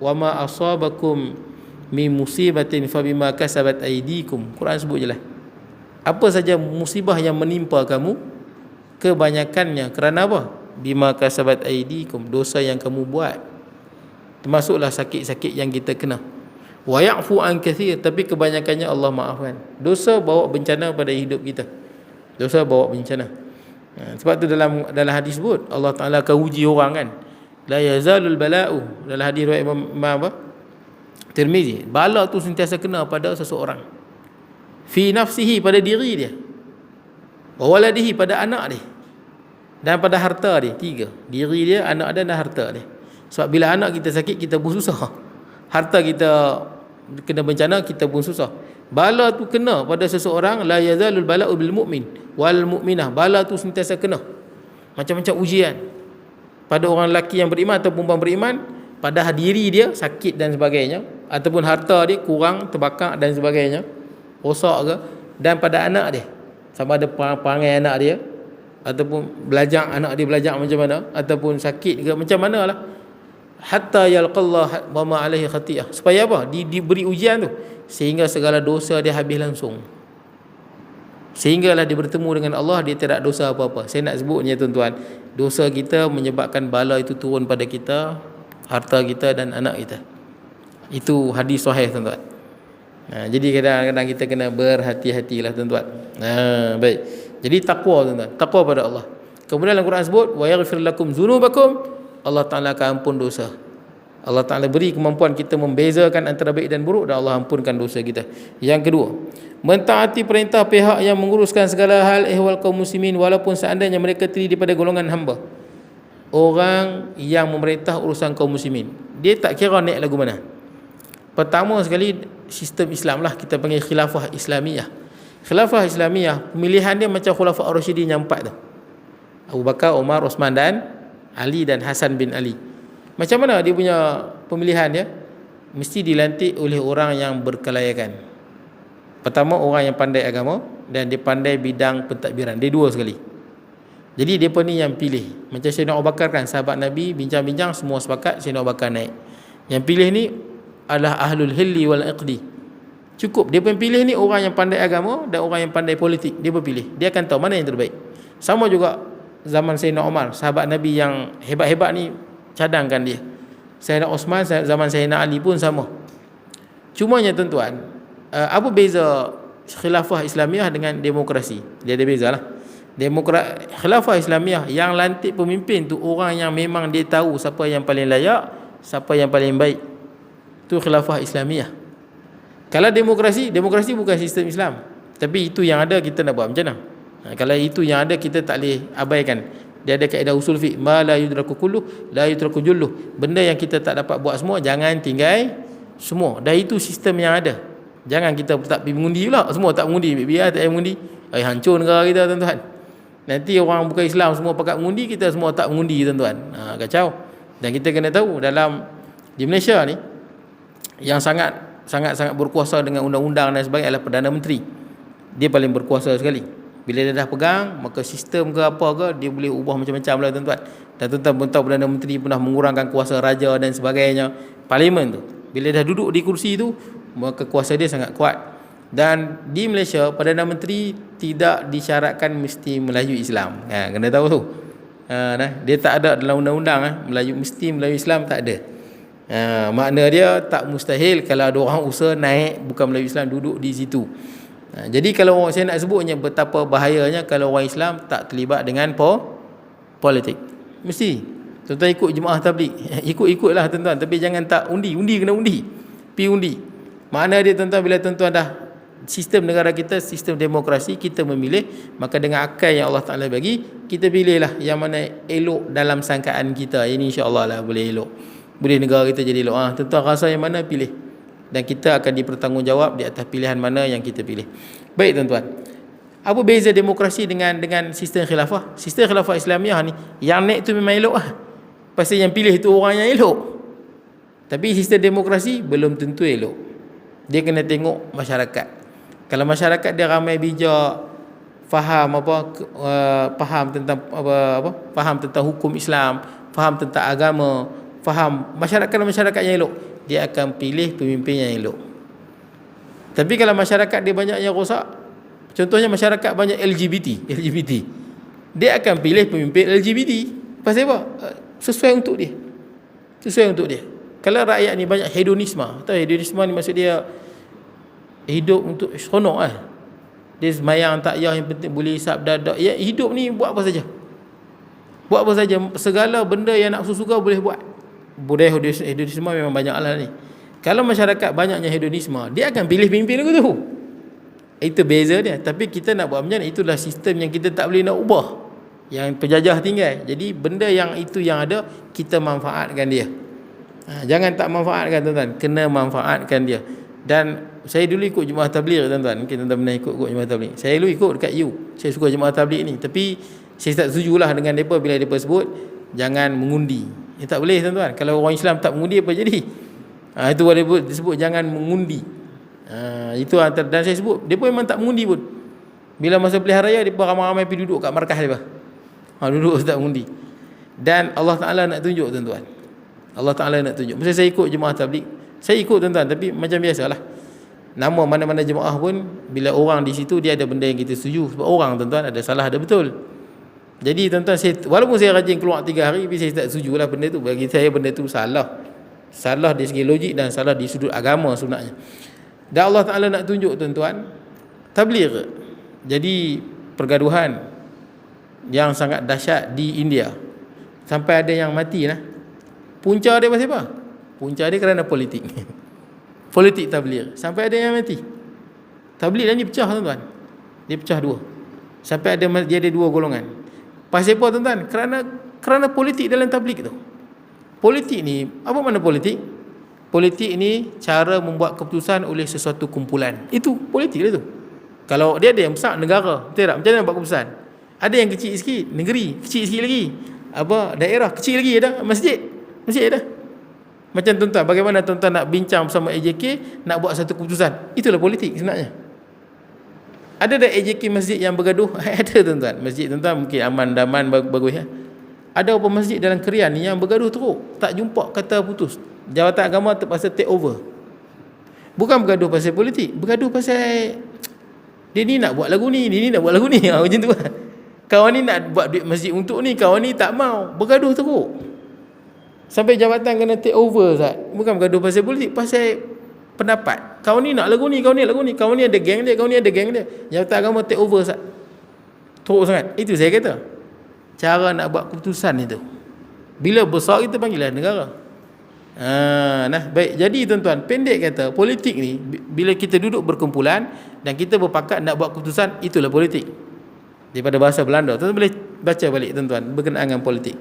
wama asabakum min musibatin fabima kasabat aydikum. Quran sebut jelas. Apa saja musibah yang menimpa kamu, kebanyakannya kerana apa? Bima kasabat aydikum, dosa yang kamu buat. Termasuklah sakit-sakit yang kita kena. Wa ya'fu an katsir, tapi kebanyakannya Allah maafkan. Dosa bawa bencana pada hidup kita. Dosa bawa bencana. Sebab tu dalam hadis sebut Allah Taala akan uji orang kan. La yazalul bala'u, dalam hadis riwayat Imam apa? Tirmizi, bala tu sentiasa kena pada seseorang. Fi nafsihi, pada diri dia. Wa waladihi, pada anak dia. Dan pada harta dia. 3. Diri dia, anak dia dan harta dia. Sebab bila anak kita sakit, kita pun susah. Harta kita kena bencana, kita pun susah. Bala tu kena pada seseorang. La yazalul bala'u bil mu'min wal mu'minah. Bala tu sentiasa kena. Macam-macam ujian pada orang lelaki yang beriman atau perempuan beriman, pada diri dia sakit dan sebagainya, ataupun harta dia kurang, terbakar dan sebagainya, rosak ke, dan pada anak dia, sama ada perangai anak dia, ataupun anak dia belajar macam mana, ataupun sakit ke macam mana lah, hatta yalqallah wa ma alaihi khati'ah. Supaya apa? Diberi ujian tu sehingga segala dosa dia habis langsung, sehinggalah dia bertemu dengan Allah, dia tidak dosa apa-apa. Saya nak sebutnya, tuan-tuan, dosa kita menyebabkan bala itu turun pada kita, harta kita dan anak kita. Itu hadis sahih, tuan-tuan. Jadi kadang-kadang kita kena berhati-hatilah, tuan-tuan. Baik. Jadi takwa, tuan-tuan, takwa pada Allah. Kemudian dalam Quran sebut wa yaghfir lakum dzunubakum, Allah Taala akan ampun dosa. Allah Taala beri kemampuan kita membezakan antara baik dan buruk, dan Allah ampunkan dosa kita. Yang kedua, mentaati perintah pihak yang menguruskan segala hal ehwal kaum muslimin, walaupun seandainya mereka terdiri daripada golongan hamba. Orang yang memerintah urusan kaum muslimin, dia tak kira naik lagu mana. Pertama sekali, sistem Islam lah, kita panggil khilafah Islamiyah. Khilafah Islamiyah, pemilihan dia macam Khulafa Ar-Rasyidin yang 4 tu. Abu Bakar, Umar, Osman dan Ali dan Hasan bin Ali. Macam mana dia punya pemilihan dia? Mesti dilantik oleh orang yang berkelayakan. Pertama, orang yang pandai agama, dan dia pandai bidang pentadbiran. Dia 2 sekali. Jadi mereka ni yang pilih. Macam Sayyidina Abu Bakar kan, sahabat Nabi, bincang-bincang semua sepakat Sayyidina Abu Bakar naik. Yang pilih ni adalah ahlul hilli wal iqdi. Cukup dia pun pilih ni orang yang pandai agama dan orang yang pandai politik. Dia pun pilih. Dia akan tahu mana yang terbaik. Sama juga zaman Sayyidina Umar, sahabat Nabi yang hebat-hebat ni, cadangkan dia. Sayyidina Osman, zaman Sayyidina Ali pun sama. Cumanya, tuan-tuan, apa beza khilafah Islamiyah dengan demokrasi? Dia ada beza lah. Khilafah Islamiyah, yang lantik pemimpin tu orang yang memang dia tahu siapa yang paling layak, siapa yang paling baik. Tu khilafah Islamiyah. Kalau demokrasi bukan sistem Islam, tapi itu yang ada, kita nak buat macam mana? Kalau itu yang ada, kita tak boleh abaikan. Dia ada kaedah usul fiqh, ma la yudraku kullu la yudraku jullu. Benda yang kita tak dapat buat semua, jangan tinggal semua. Dan itu sistem yang ada. Jangan kita tak pergi mengundi pula, semua tak mengundi, biar tak payah mengundi. Hancur negara kita, tuan-tuan. Nanti orang bukan Islam semua pakat mengundi, kita semua tak mengundi, tuan-tuan. Kacau. Dan kita kena tahu, dalam di Malaysia ni, yang sangat berkuasa dengan undang-undang dan sebagainya adalah Perdana Menteri. Dia paling berkuasa sekali. Bila dia dah pegang, maka sistem ke apa ke, dia boleh ubah macam-macam lah, tuan-tuan. Dan tuan-tuan pun tahu Perdana Menteri pernah mengurangkan kuasa raja dan sebagainya. Parlimen tu, bila dah duduk di kursi tu, maka kuasa dia sangat kuat. Dan di Malaysia Perdana Menteri tidak disyaratkan mesti Melayu Islam. Kena tahu tu. Dia tak ada dalam undang-undang mesti Melayu Islam, tak ada. Makna dia tak mustahil kalau ada orang usaha naik bukan Melayu Islam duduk di situ. Jadi kalau saya nak sebutnya betapa bahayanya kalau orang Islam tak terlibat dengan politik. Mesti tuan-tuan ikut jemaah tabligh, ikut-ikutlah tuan-tuan, tapi jangan tak undi kena undi. Pi undi. Makna dia tuan-tuan, bila tuan-tuan dah sistem negara kita, sistem demokrasi, kita memilih, maka dengan akal yang Allah Taala bagi, kita pilihlah yang mana elok dalam sangkaan kita. Ini insya-Allah lah boleh elok. Boleh negara kita jadi elok. Tuan-tuan rasa yang mana, pilih. Dan kita akan dipertanggungjawab di atas pilihan mana yang kita pilih. Baik tuan-tuan. Apa beza demokrasi dengan sistem khilafah? Sistem khilafah Islamiah ni yang naik tu memang elok lah. Pasal yang pilih tu orang yang elok. Tapi sistem demokrasi belum tentu elok. Dia kena tengok masyarakat. Kalau masyarakat dia ramai bijak, faham tentang hukum Islam, faham tentang agama, faham masyarakat yang elok, dia akan pilih pemimpin yang elok. Tapi kalau masyarakat dia banyak yang rosak, contohnya masyarakat banyak LGBT, dia akan pilih pemimpin LGBT. Pasal apa? Sesuai untuk dia. Kalau rakyat ni banyak hedonisme, tahu hedonisme ni maksud dia hidup untuk seronok lah. Dia semayang tak payah, yang penting boleh hisap dadak. Ya, hidup ni buat apa saja. Segala benda yang nak suka boleh buat. Budaya hedonisme memang banyak lah ni. Kalau masyarakat banyaknya hedonisme, dia akan pilih pemimpin lagu tu. Itu beza dia. Tapi kita nak buat macam mana? Itulah sistem yang kita tak boleh nak ubah, yang penjajah tinggal. Jadi benda yang itu yang ada, kita manfaatkan dia. Jangan tak manfaatkan tuan-tuan, kena manfaatkan dia. Dan saya dulu ikut jemaah tabligh tuan-tuan. Mungkin tuan-tuan pernah ikut jemaah tabligh. Saya dulu ikut dekat U. Saya suka jemaah tabligh ni. Tapi saya tak setujulah dengan mereka bila mereka sebut jangan mengundi. Tak boleh tuan-tuan. Kalau orang Islam tak mengundi, apa jadi? Itu disebut jangan mengundi. Itu antara, dan saya sebut mereka memang tak mengundi pun. Bila masa pilihan raya, mereka ramai-ramai pergi duduk kat markah mereka. Duduk tak mengundi. Dan Allah Ta'ala nak tunjuk tuan-tuan. Allah Ta'ala nak tunjuk. Masa saya ikut jemaah tabligh, saya ikut tuan-tuan, tapi macam biasalah. Nama mana-mana jemaah pun, bila orang di situ, dia ada benda yang kita setuju. Sebab orang tuan-tuan ada salah ada betul. Jadi tuan-tuan, walaupun saya rajin keluar 3 hari, tapi saya tak setujulah benda tu. Bagi saya benda tu salah. Salah dari segi logik dan salah di sudut agama sebenarnya. Dan Allah Ta'ala nak tunjuk tuan-tuan, tabligh jadi pergaduhan yang sangat dahsyat di India. Sampai ada yang mati lah. Punca dia pasal apa? Punca dia kerana politik. Politik tabligh. Sampai ada yang mati. Tabligh ni pecah tuan-tuan. Dia pecah dua. Sampai dia ada 2 golongan. Pasal apa tuan-tuan? Kerana politik dalam tabligh tu. Politik ni, apa makna politik? Politik ni cara membuat keputusan oleh sesuatu kumpulan. Itu politik dia tu. Kalau dia ada yang besar, negara, betul tak? Macam mana nak buat keputusan? Ada yang kecil sikit, negeri, kecil sikit lagi. Daerah, kecil lagi ada, masjid ada. Macam tuan-tuan, bagaimana tuan-tuan nak bincang bersama AJK, nak buat satu keputusan. Itulah politik sebenarnya. Ada dah AJK masjid yang bergaduh? Ada tuan-tuan. Masjid tuan-tuan mungkin aman, daman, bagus ya. Ada beberapa masjid dalam Krian ni yang bergaduh teruk, tak jumpa kata putus. Jawatan agama terpaksa take over. Bukan bergaduh pasal politik, bergaduh pasal dia ni nak buat lagu ni, dia ni nak buat lagu ni. Macam tu kan. Kawan ni nak buat duit masjid untuk ni, kawan ni tak mau. Bergaduh teruk. Sampai jabatan kena take over, Zat. Bukan bergaduh pasal politik, pasal pendapat. Kawan ni nak lagu ni, kawan ni lagu ni, kawan ni ada geng dia, kawan ni ada geng dia. Jabatan agama take over, Zat. Teruk sangat. Itu saya kata. Cara nak buat keputusan itu. Bila besar kita panggillah negara. Baik. Jadi tuan-tuan, pendek kata, politik ni bila kita duduk berkumpulan dan kita berpakat nak buat keputusan, itulah politik. Daripada bahasa Belanda. Tuan-tuan boleh baca balik tuan-tuan berkenaan dengan politik.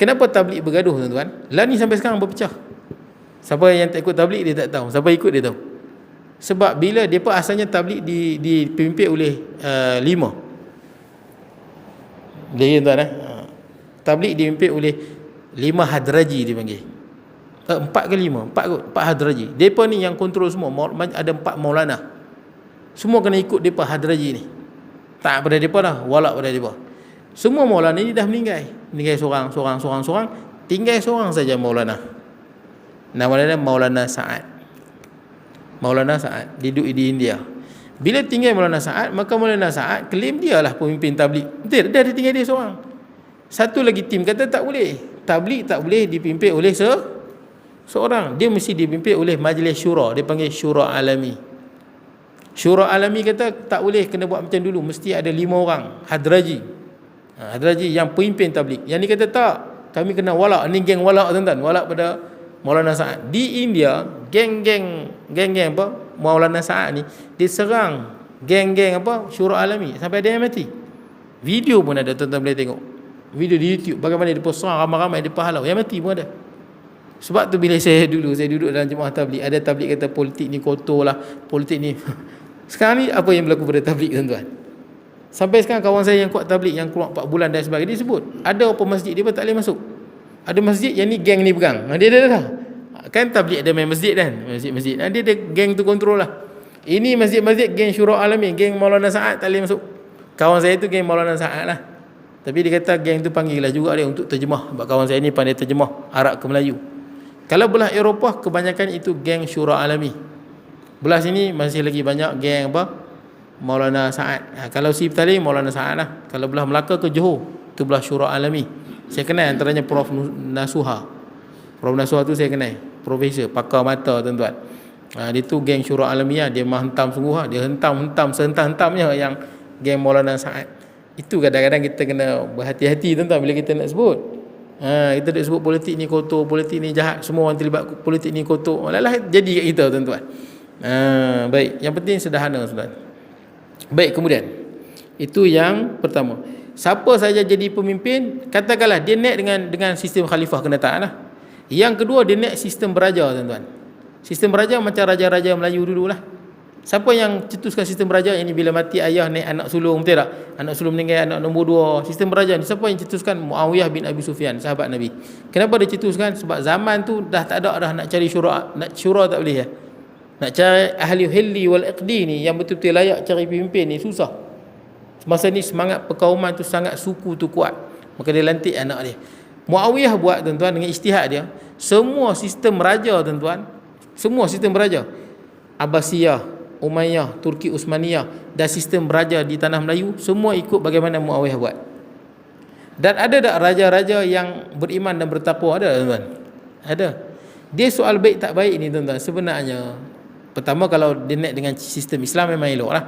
Kenapa tabligh bergaduh tuan-tuan? Lah ni sampai sekarang berpecah. Siapa yang tak ikut tabligh dia tak tahu. Siapa ikut dia tahu. Sebab bila dia pun asalnya tabligh dipimpin oleh 5. Dia tuan tabligh dipimpin oleh 5 hadraji dipanggil. 4 ke 5? 4 hadraji. Depa ni yang kontrol semua. Ada 4 maulana. Semua kena ikut depa hadraji ni. Tak pada depa dah, walak pada depa. Semua maulana ni dah meninggal. Meninggal seorang. Tinggal seorang saja maulana. Nama dia Maulana Sa'ad. Maulana Sa'ad. Dia duduk di India. Bila tinggal Maulana Sa'ad, maka Maulana Sa'ad claim dia lah pemimpin tabligh. Betul, dia ada tinggal dia seorang. Satu lagi tim kata tak boleh. Tabligh tak boleh dipimpin oleh seorang. Dia mesti dipimpin oleh majlis syura. Dia panggil syura alami. Syura alami kata tak boleh, kena buat macam dulu, mesti ada 5 orang hadraji. Hadraji yang pemimpin tabligh. Yang ni kata tak, kami kena walak. Ni geng walak tuan-tuan, walak pada Maulana Sa'ad. Di India, geng-geng apa Maulana Sa'ad ni diserang geng-geng apa syura alami sampai ada yang mati. Video pun ada, tuan-tuan boleh tengok. Video di YouTube bagaimana dia serang ramai-ramai, dia pahalau, yang mati pun ada. Sebab tu bila saya duduk dalam jemaah tabligh, ada tabligh kata politik ni kotor lah, politik ni sekarang ni apa yang berlaku pada tabligh, tuan-tuan? Sampai sekarang kawan saya yang kuat tabligh, yang keluar 4 bulan dan sebagainya, dia sebut ada apa masjid dia pun tak boleh masuk. Ada masjid yang ni geng ni pegang. Dia dah kan tabligh ada main masjid kan, masjid-masjid. Dia ada geng tu kontrol lah. Ini masjid-masjid geng syura alami, geng Maulana Sa'ad tak boleh masuk. Kawan saya tu geng Maulana Sa'ad lah. Tapi dia kata geng tu panggil lah juga dia untuk terjemah. Sebab kawan saya ni pandai terjemah Arab ke Melayu. Kalau belah Eropah kebanyakan itu geng syura alami. Belah sini masih lagi banyak geng apa Maulana Sa'ad. Kalau Sip tadi Maulana Sa'ad lah. Kalau belah Melaka ke Johor, tu belah syura alami. Saya kenal antaranya Prof Nasuha. Prof Nasuha tu saya kenal, profesor, pakar mata, tuan-tuan. Dia tu geng syura alamiah. Dia hentam sungguh lah. Dia hentam sehentam-hentamnya yang geng Maulana Sa'ad. Itu kadang-kadang kita kena berhati-hati, tuan-tuan, bila kita nak sebut. Kita nak sebut politik ni kotor, politik ni jahat, semua orang terlibat politik ni kotor, malah jadi kat kita, tuan-tuan. Baik, yang penting sederhana, tuan-tuan. Baik, kemudian itu yang pertama. Siapa saja jadi pemimpin, katakanlah dia naik dengan sistem khalifah, kena taat lah. Yang kedua, dia naik sistem beraja, tuan-tuan. Sistem beraja macam raja-raja Melayu dululah. Siapa yang cetuskan sistem beraja ini? Bila mati ayah naik anak sulung, betul tak? Anak sulung meninggal, anak nombor 2. Sistem beraja ni siapa yang cetuskan? Muawiyah bin Abi Sufyan, sahabat Nabi. Kenapa dia cetuskan? Sebab zaman tu dah tak ada dah nak cari syura, nak syura tak boleh ya. Nak cari ahli hilli wal iqdi ni yang betul-betul layak cari pemimpin ni susah. Masa ni semangat perkauman tu sangat, suku tu kuat. Maka dia lantik anak dia. Muawiyah buat, tuan-tuan, dengan ijtihad dia, semua sistem raja, tuan-tuan, semua sistem beraja, Abbasiyah, Umayyah, Turki Utsmaniyah dan sistem beraja di tanah Melayu, semua ikut bagaimana Muawiyah buat. Dan ada tak raja-raja yang beriman dan bertakwa? Ada, tuan-tuan? Ada. Dia soal baik tak baik ni, tuan-tuan, sebenarnya pertama kalau dia naik dengan sistem Islam memang elok lah,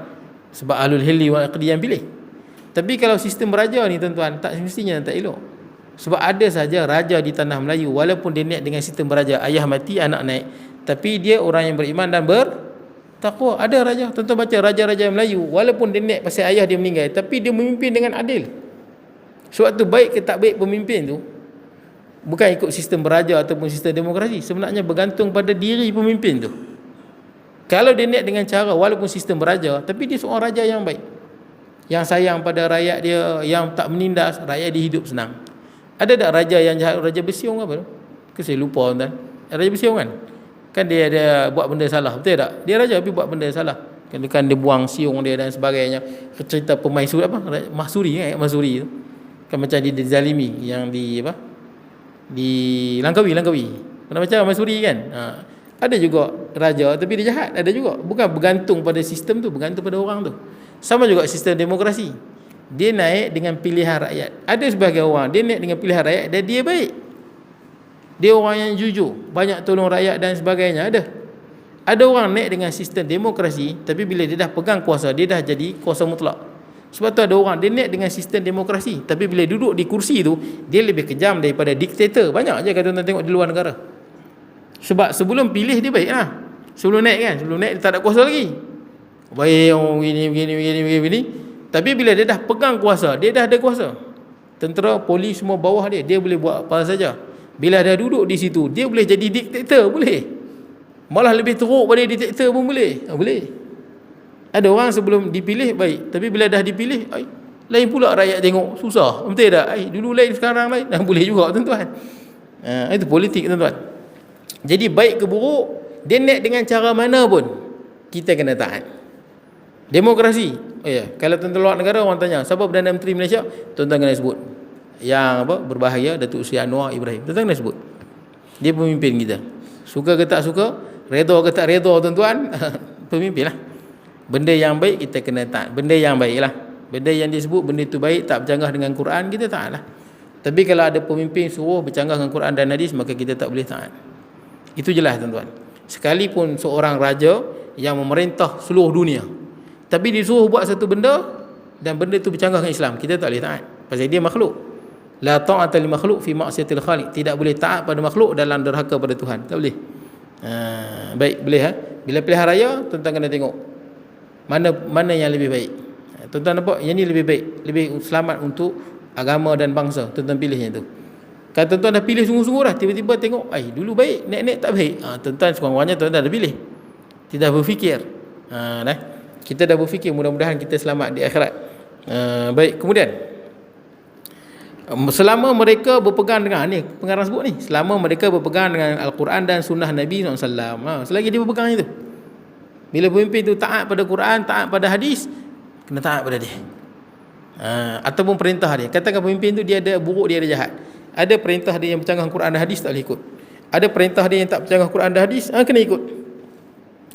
sebab ahlul hilli wal iqdi yang pilih. Tapi kalau sistem beraja ni, tuan-tuan, tak semestinya tak elok. Sebab ada saja raja di tanah Melayu, walaupun dia naik dengan sistem beraja, ayah mati anak naik, tapi dia orang yang beriman dan bertakwa. Ada raja, tuan-tuan baca raja-raja Melayu, walaupun dia naik pasal ayah dia meninggal, tapi dia memimpin dengan adil. Sebab tu baik ke tak baik pemimpin tu bukan ikut sistem beraja ataupun sistem demokrasi, sebenarnya bergantung pada diri pemimpin tu. Kalau dia naik dengan cara walaupun sistem beraja, tapi dia seorang raja yang baik, yang sayang pada rakyat dia, yang tak menindas, rakyat dia hidup senang. Ada tak raja yang jahat? Raja Besiung apa tu? Saya lupa, tuan. Raja Besiung kan dia ada buat benda salah, betul tak? Dia raja tapi buat benda salah. Kan dia buang siung dia dan sebagainya. Cerita pemaisuri apa? Mahsuri kan? Mahsuri tu. Kan macam dia dizalimi yang di apa? Di Langkawi. Pernah macam Mahsuri kan? Ada juga raja tapi dia jahat, ada juga. Bukan bergantung pada sistem tu, bergantung pada orang tu. Sama juga sistem demokrasi. Dia naik dengan pilihan rakyat. Ada sebahagian orang dia naik dengan pilihan rakyat dan dia baik. Dia orang yang jujur, banyak tolong rakyat dan sebagainya. Ada orang naik dengan sistem demokrasi, tapi bila dia dah pegang kuasa, dia dah jadi kuasa mutlak. Sebab tu ada orang dia naik dengan sistem demokrasi, tapi bila duduk di kursi tu, dia lebih kejam daripada diktator. Banyak je kalau tuan tengok di luar negara. Sebab sebelum pilih dia baik lah. Sebelum naik dia tak ada kuasa lagi. Baik, begini. Tapi bila dia dah pegang kuasa, dia dah ada kuasa. Tentera, polis semua bawah dia, dia boleh buat apa saja. Bila dah duduk di situ, dia boleh jadi diktator, boleh. Malah lebih teruk pada diktator pun boleh. Boleh. Ada orang sebelum dipilih baik, tapi bila dah dipilih, lain pula rakyat tengok, susah. Betul tak? Dulu lain, sekarang lain. Boleh juga, tuan-tuan. Itu politik, tuan-tuan. Jadi baik ke buruk, dia naik dengan cara mana pun, kita kena taat. Demokrasi. Kalau tuan-tuan luar negara, orang tanya, siapa Perdana Menteri Malaysia? Tuan-tuan kena sebut. Yang apa berbahaya, Datuk Seri Anwar Ibrahim. Tuan-tuan kena sebut. Dia pemimpin kita. Suka ke tak suka, redha ke tak redha, tuan-tuan, pemimpin lah. Benda yang baik kita kena taat. Benda yang baik lah. Benda yang disebut benda itu baik, tak bercanggah dengan Quran, kita taat lah. Tapi kalau ada pemimpin suruh bercanggah dengan Quran dan hadis, maka kita tak boleh taat. Itu jelas tuan-tuan. Sekalipun seorang raja yang memerintah seluruh dunia, tapi disuruh buat satu benda dan benda itu bercanggah dengan Islam, kita tak boleh taat. Pasal dia makhluk. La ta'ata li makhluk fi ma'siyatil khaliq. Tidak boleh taat pada makhluk dalam derhaka pada Tuhan. Tak boleh. Baik, boleh ha? Bila pilihan raya, tuan-tuan kena tengok mana yang lebih baik. Tuan-tuan nampak yang ni lebih baik, lebih selamat untuk agama dan bangsa. Tuan-tuan pilih yang tu. Kalau tuan-tuan dah pilih sungguh-sungguh dah, tiba-tiba tengok dulu baik, naik-naik tak baik, tuan-tuan sekurang-kurangnya tuan-tuan dah pilih. Tidak berfikir. Dah. Kita dah berfikir, mudah-mudahan kita selamat di akhirat. Baik, kemudian selama mereka berpegang dengan ni pengarang sebut ni, selama mereka berpegang dengan Al-Quran dan sunnah Nabi SAW, selagi dia berpegang itu, bila pemimpin itu taat pada Quran, taat pada hadis, kena taat pada dia. Ataupun perintah dia. Katakan pemimpin tu dia ada buruk, dia ada jahat, ada perintah dia yang bercanggah Quran dan hadis, tak boleh ikut. Ada perintah dia yang tak bercanggah Quran dan hadis, kena ikut.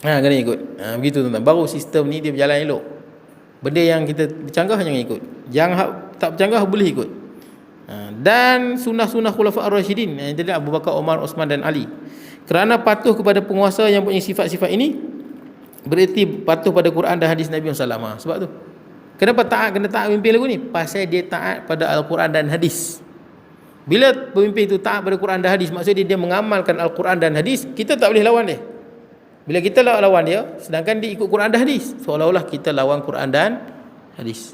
Kena ikut. Begitu tuan-tuan. Baru sistem ni dia berjalan elok. Benda yang kita bercanggah jangan ikut, yang tak bercanggah boleh ikut. Dan sunnah-sunnah Khulafa Ar-Rasyidin, yang jadi Abu Bakar, Umar, Osman dan Ali. Kerana patuh kepada penguasa yang punya sifat-sifat ini, bererti patuh pada Quran dan hadis Nabi SAW. Sebab tu kenapa kena taat pemimpin lagu ni? Pasal dia taat pada Al-Quran dan hadis. Bila pemimpin itu taat pada Quran dan hadis, maksudnya dia mengamalkan Al-Quran dan hadis, kita tak boleh lawan dia. Bila kita lawan dia, sedangkan dia ikut Quran dan hadis, seolah-olah kita lawan Quran dan hadis.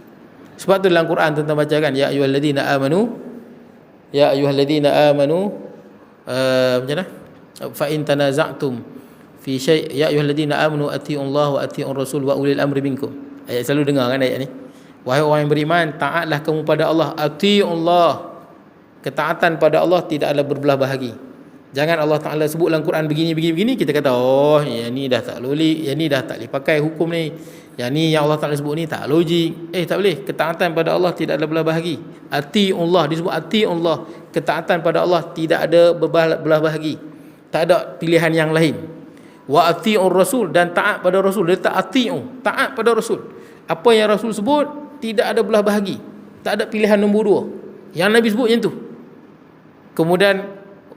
Sebab tu dalam Quran tuan-tuan baca kan, ya ayyuhalladzina amanu, macam mana? Fa in tanaza'tum fi syai' ya ayyuhalladzina amanu atii'ullaha wa atii'ur rasul wa ulil amri minkum. Ayat selalu dengar kan ayat ni. Wahai orang yang beriman, taatlah kamu pada Allah, atii'ullah. Ketaatan pada Allah tidak ada berbelah bahagi. Jangan Allah Ta'ala sebut dalam Quran begini, kita kata yang ni dah tak logik, yang ni dah tak boleh pakai hukum ni, yang ni yang Allah Ta'ala sebut ni tak logik. Tak boleh. Ketaatan pada Allah tidak ada belah bahagi. Ati'ullah, disebut ati'ullah. Ketaatan pada Allah tidak ada belah bahagi, tak ada pilihan yang lain. Wa ati'ur rasul, dan taat pada Rasul. Dia tak ati'u, taat pada Rasul. Apa yang Rasul sebut tidak ada belah bahagi, tak ada pilihan nombor dua. Yang Nabi sebut yang tu. Kemudian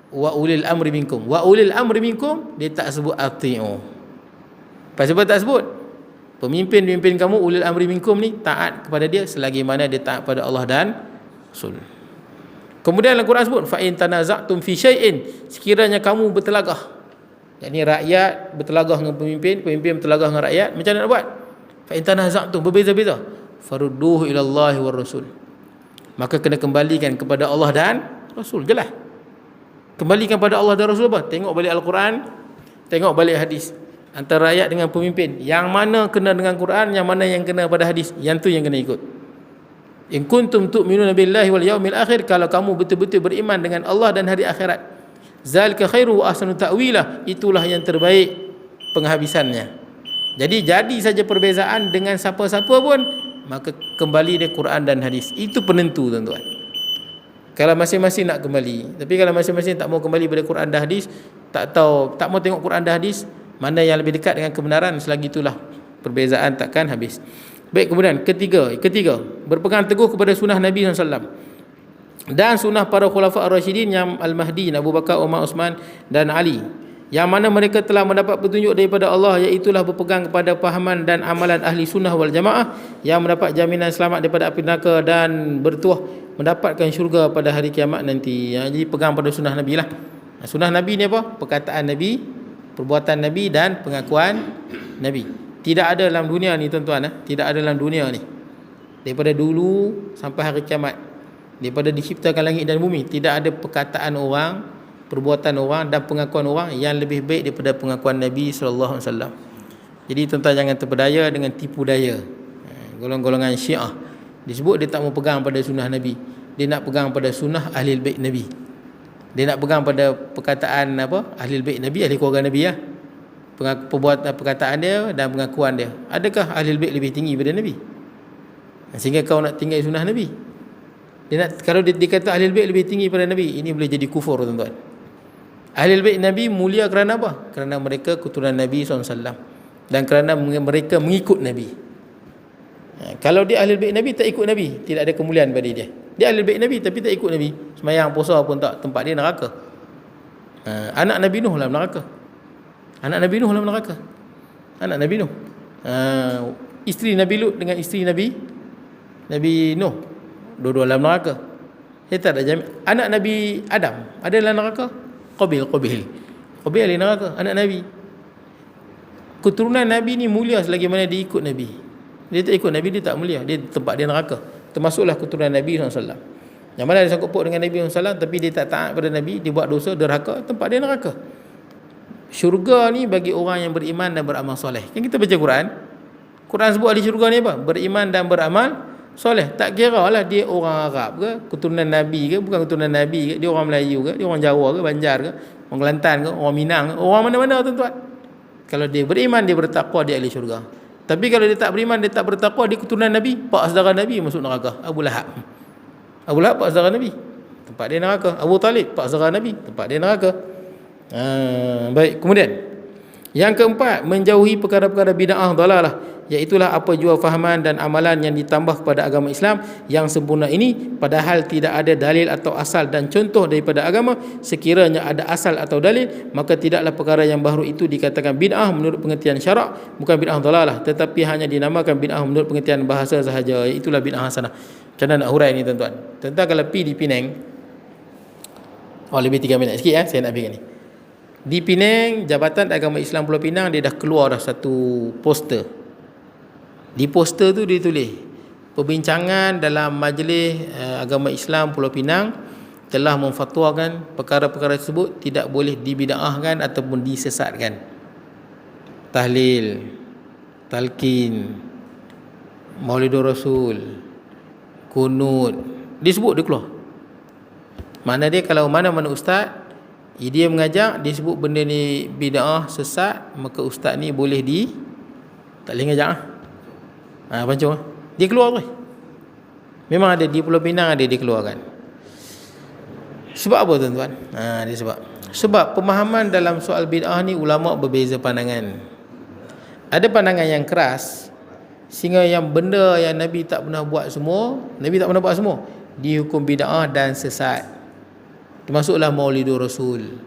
wa ulil amri minkum, wa ulil amri minkum, dia tak sebut ati'u. Pasal apa tak sebut? Pemimpin kamu ulil amri minkum ni taat kepada dia selagi mana dia taat pada Allah dan Rasul. Kemudian Al-Quran sebut fa in tanaza'tum fi syai'in, sekiranya kamu bertelagah, yakni rakyat bertelagah dengan pemimpin bertelagah dengan rakyat, macam mana nak buat? Fa in tanaza'tum, berbeza-beza, farudduhu ila Allahi war Rasul, maka kena kembalikan kepada Allah dan Rasul. Jelas. Kembalikan pada Allah dan Rasul apa? Tengok balik Al-Quran, tengok balik hadis. Antara rakyat dengan pemimpin, yang mana kena dengan Quran, yang mana yang kena pada hadis, yang tu yang kena ikut. In kuntum tu'minuna billahi wal yaumil akhir, kalau kamu betul-betul beriman dengan Allah dan hari akhirat, zalika khairu wa ahsanu ta'wila, itulah yang terbaik penghabisannya. Jadi saja perbezaan dengan siapa-siapa pun, maka kembali dia Quran dan hadis. Itu penentu tuan-tuan. Kalau masing-masing nak kembali, tapi kalau masing-masing tak mau kembali pada Quran dan hadis, tak mau tengok Quran dan hadis, mana yang lebih dekat dengan kebenaran, selagi itulah perbezaan takkan habis. Baik, kemudian ketiga, berpegang teguh kepada sunnah Nabi SAW dan sunnah para khulafa ar-rasyidin yang Al-Mahdi, Abu Bakar, Umar, Osman dan Ali, yang mana mereka telah mendapat petunjuk daripada Allah, iaitulah berpegang kepada pahaman dan amalan ahli sunnah wal jamaah, yang mendapat jaminan selamat daripada api neraka dan bertuah mendapatkan syurga pada hari kiamat nanti. Jadi pegang pada sunnah Nabi lah. Sunnah Nabi ni apa? Perkataan Nabi, perbuatan Nabi dan pengakuan Nabi. Tidak ada dalam dunia ni tuan-tuan, tidak ada dalam dunia ni, daripada dulu sampai hari kiamat, daripada diciptakan langit dan bumi, tidak ada perkataan orang, perbuatan orang dan pengakuan orang yang lebih baik daripada pengakuan Nabi SAW. Jadi tuan-tuan jangan terpedaya dengan tipu daya golongan-golongan Syiah. Disebut dia tak mau pegang pada sunnah Nabi, dia nak pegang pada sunnah ahli bait Nabi. Dia nak pegang pada perkataan ahli bait Nabi, ahli keluarga Nabi perbuatan, perkataan dia dan pengakuan dia. Adakah ahli bait lebih tinggi daripada Nabi? Sehingga kau nak tinggal sunnah Nabi. Kalau dia kata ahli bait lebih tinggi daripada Nabi, ini boleh jadi kufur tuan-tuan. Ahli bait Nabi mulia kerana apa? Kerana mereka keturunan Nabi SAW. dan kerana mereka mengikut Nabi. Kalau dia ahli bait Nabi tak ikut Nabi, tidak ada kemuliaan pada dia. Dia ahli bait Nabi tapi tak ikut Nabi, sembahyang puasa pun tak, tempat dia neraka. Anak Nabi Nuh dalam neraka. Anak Nabi Nuh dalam neraka. Anak Nabi Nuh. Isteri Nabi Lut dengan isteri Nabi Nuh dua-dua dalam neraka. Dia tak ada jami. Anak Nabi Adam ada dalam neraka. Qabil di neraka, anak Nabi. Keturunan Nabi ni mulia selagi mana dia ikut Nabi. Dia tak ikut Nabi, dia tak mulia. Dia tempat dia neraka. Termasuklah keturunan Nabi SAW. Yang mana dia sangkut paut dengan Nabi SAW tapi dia tak taat pada Nabi, dia buat dosa, derhaka, tempat dia neraka. Syurga ni bagi orang yang beriman dan beramal soleh. Kan kita baca Quran sebut ahli syurga ni apa? Beriman dan beramal soleh. Tak kira lah dia orang Arab ke, keturunan Nabi ke, bukan keturunan Nabi ke, dia orang Melayu ke, dia orang Jawa ke, Banjar ke, orang Kelantan ke, orang Minang ke, orang mana-mana tuan-tuan. Kalau dia beriman, dia bertakwa, dia ahli syurga. Tapi kalau dia tak beriman, dia tak bertakwa, dia keturunan Nabi, pak saudara Nabi masuk neraka. Abu Lahab pak saudara Nabi, tempat dia neraka. Abu Talib pak saudara Nabi, tempat dia neraka. Baik, kemudian yang keempat, menjauhi perkara-perkara bid'ah dalalah, iaitulah apa jua fahaman dan amalan yang ditambah kepada agama Islam yang sempurna ini padahal tidak ada dalil atau asal dan contoh daripada agama. Sekiranya ada asal atau dalil, maka tidaklah perkara yang baru itu dikatakan bid'ah menurut pengertian syarak, bukan bid'ah dalalah, tetapi hanya dinamakan bid'ah menurut pengertian bahasa sahaja. Itulah bid'ah hasanah. Macam mana nak hurai ni tuan-tuan? Tuan-tuan kalau pergi di Penang, lebih 3 minit sikit saya nak pergi ni. Di Penang, Jabatan Agama Islam Pulau Pinang dia dah keluar dah satu poster. Di poster tu dia tulis, perbincangan dalam Majlis Agama Islam Pulau Pinang telah memfatwakan perkara-perkara tersebut tidak boleh dibid'ahkan ataupun disesatkan. Tahlil, talqin, Maulidur Rasul, kunut, disebut dia keluar. Makna dia kalau mana-mana ustaz dia mengajak, dia sebut benda ni bid'ah, sesat, maka ustaz ni boleh tak boleh ngajak pancung dia keluar tu. Memang ada di Pulau Pinang, ada dia keluarkan. Sebab apa tuan-tuan? Dia sebab pemahaman dalam soal bid'ah ni ulama berbeza pandangan. Ada pandangan yang keras sehingga yang benda yang Nabi tak pernah buat semua dihukum bid'ah dan sesat. Termasuklah Maulidur Rasul.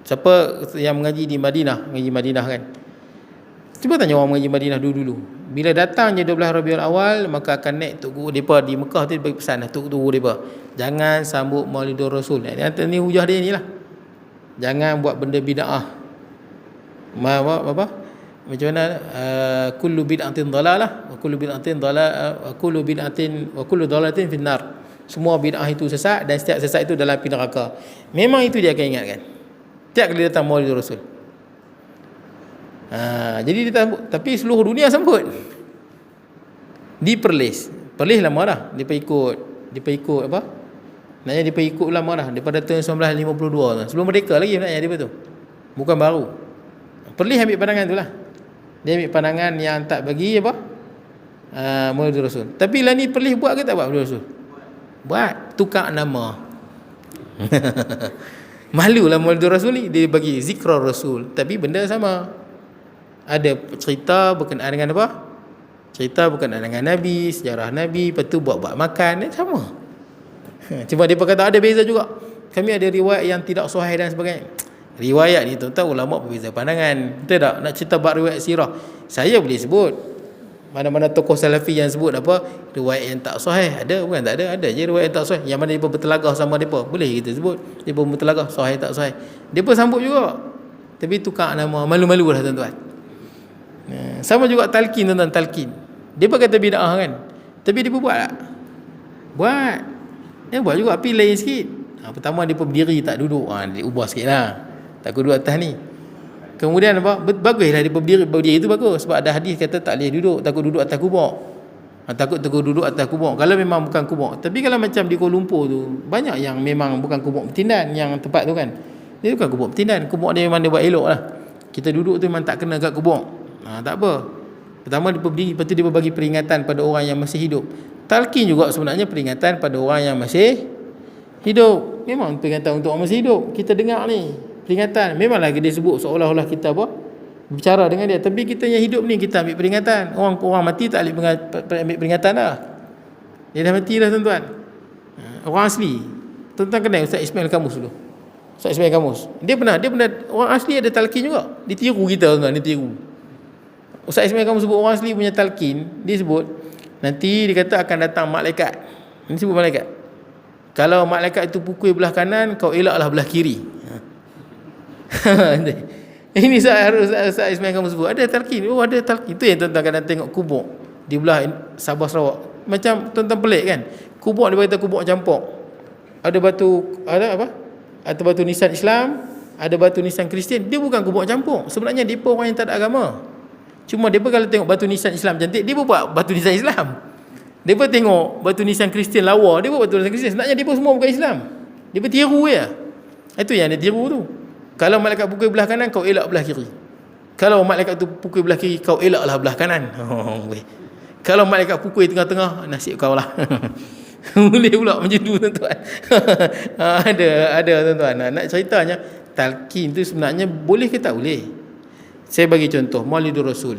Siapa yang mengaji di Madinah kan, cuba tanya orang mengaji Madinah dulu-dulu, bila datangnya 12 Rabiul Awal, maka akan naik tok guru depa di Mekah tu bagi pesan tok guru depa, jangan sambut Maulidur Rasul. Ni hujah dia ni lah, jangan buat benda bid'ah. Apa macam mana, kullu bid'atin dalalah wa kullu bid'atin wa kullu dalalatin finnar. Semua bid'ah itu sesat dan setiap sesat itu dalam api neraka. Memang itu dia akan ingatkan tiap kali datang Maulidur Rasul. Jadi dia sambut, tapi seluruh dunia sambut. Perlis lama dah. Dia ikut apa? Naknya dia ikut lama dah daripada tahun 1952 tu. Sebelum merdeka lagi naknya dia tu. Bukan baru. Perlis ambil pandangan tu lah. Dia ambil pandangan yang tak bagi apa? Maulidur Rasul. Tapi lah ni Perlis buat ke tak buat Maulidur Rasul? Buat, tukar nama. Malulah Maulidur Rasul ni, dia bagi Zikrar Rasul, tapi benda sama. Ada cerita berkenaan dengan apa? Cerita berkenaan dengan Nabi, sejarah Nabi, lepas tu buat makan, sama. Cuma dia kata ada beza juga. Kami ada riwayat yang tidak sahih dan sebagainya. Riwayat ni tuan-tuan ulama berbeza pandangan. Betul tak? Nak cerita bab riwayat sirah, saya boleh sebut. Mana-mana tokoh salafi yang sebut apa riwayat yang tak sahih, ada bukan tak ada je riwayat yang tak sahih. Yang mana dia bertelagah sama depa, boleh kita sebut. Dia bertelagah sahih tak sahih, depa sambut juga. Tapi tukar nama, malu-malu lah tuan-tuan. Sama juga talqin tuan-tuan, talqin. Depa kata bid'ah kan, tapi depa buat tak? Buat. Dia buat juga, tapi lain sikit. Pertama depa berdiri tak duduk, dia ubah sikitlah. Tak duduk atas ni. Kemudian apa? Baguslah dia berdiri itu bagus, sebab ada hadis kata tak boleh duduk, takut duduk atas kubur. Takut duduk atas kubur kalau memang bukan kubur. Tapi kalau macam di Kuala Lumpur tu, banyak yang memang bukan kubur bertindan yang tempat tu kan. Dia bukan kubur bertindan, kubur dia memang dia buat elok lah. Kita duduk tu memang tak kena kat kubur. Tak apa. Pertama dia berdiri, lepas tu dia bagi peringatan pada orang yang masih hidup. Talqin juga sebenarnya peringatan pada orang yang masih hidup. Memang peringatan untuk orang masih hidup. Kita dengar ni peringatan, memanglah dia sebut seolah-olah kita apa? Bicara dengan dia. Tapi kita yang hidup ni kita ambil peringatan. Orang mati tak ambil peringatan dah. Dia dah mati dah tuan-tuan. Orang asli. Tuan-tuan kenal Ustaz Ismail Kamus dulu. Ustaz Ismail Kamus. Dia pernah orang asli ada talqin juga. Dia tiru kita tuan, dia tiru. Ustaz Ismail Kamus sebut orang asli punya talqin, dia sebut nanti dia kata akan datang malaikat. Ini sebut malaikat. Kalau malaikat itu pukul belah kanan, kau elaklah belah kiri. Ini Ustaz Ismail Kamus sebut. Ada talqin. Oh, ada talqin. Itu yang tuan-tuan kadang tengok kubur di belah Sabah Sarawak. Macam tuan-tuan pelik kan. Kubur dia berkata kubur campur. Ada batu nisan Islam, ada batu nisan Kristian. Dia bukan kubur campur. Sebenarnya dia pun orang yang tak ada agama. Cuma dia pun kalau tengok batu nisan Islam cantik, dia pun buat batu nisan Islam. Dia pun tengok batu nisan Kristian lawa, dia pun batu nisan Kristian. Sebenarnya dia pun semua bukan Islam. Dia pun tiru je. Itu yang dia tiru tu. Kalau malaikat pukul belah kanan, kau elak belah kiri. Kalau malaikat tu pukul belah kiri, kau elaklah belah kanan. Kalau malaikat pukul tengah-tengah, nasib kau lah. Boleh pula macam tu tuan-tuan. Ada tuan-tuan. Nak ceritanya, talqin tu sebenarnya boleh ke tak boleh? Saya bagi contoh Maulidur Rasul.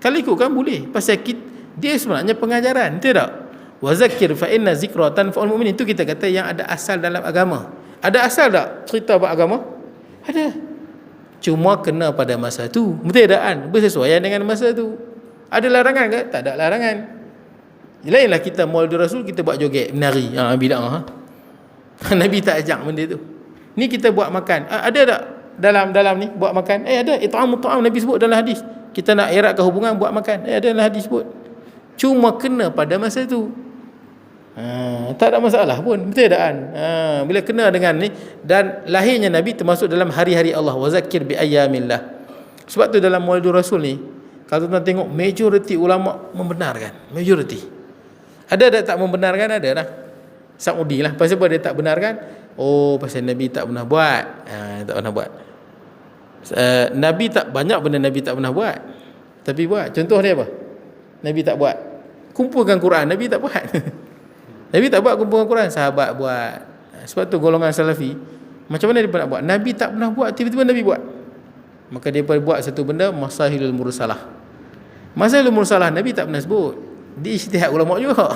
Kalau ikutkan boleh. Pasal dia sebenarnya pengajaran, betul tak? Wa zakir fa inna zikra tanfa'ul mu'minin. Itu kita kata yang ada asal dalam agama. Ada asal tak cerita buat agama? Ada. Cuma kena pada masa tu. Betul tak kan? Bersesuaian dengan masa tu. Ada larangan ke? Tak ada larangan. Lainlah kita Maulidur Rasul, kita buat joget, menari. Bid'ah. Nabi tak ajak benda tu. Ni kita buat makan. Ada tak dalam ni buat makan? Ada. It'amut ta'am Nabi sebut dalam hadis. Kita nak eratkan hubungan, buat makan. Ada dalam hadis sebut. Cuma kena pada masa tu. Tak ada masalah pun. Betul tak kan? Bila kena dengan ni, dan lahirnya Nabi termasuk dalam hari-hari Allah. Wa zakir bi ayyamillah. Sebab tu dalam Maulidur Rasul ni, kalau tuan tengok majoriti ulama membenarkan. Majoriti. Ada tak membenarkan? Ada lah. Saudi lah. Pasal apa dia tak benarkan? Oh, pasal Nabi tak pernah buat. Tak pernah buat. Nabi tak, banyak benda Nabi tak pernah buat, tapi buat. Contoh dia apa? Nabi tak buat. Kumpulkan Quran, Nabi tak buat. Nabi tak buat kumpulkan Quran, sahabat buat. Sebab tu golongan Salafi, macam mana dia nak buat? Nabi tak pernah buat, tiba-tiba Nabi buat. Maka dia buat satu benda, Masahilul Mursalah. Masahilul Mursalah Nabi tak pernah sebut. Dia ijtihad ulama juga.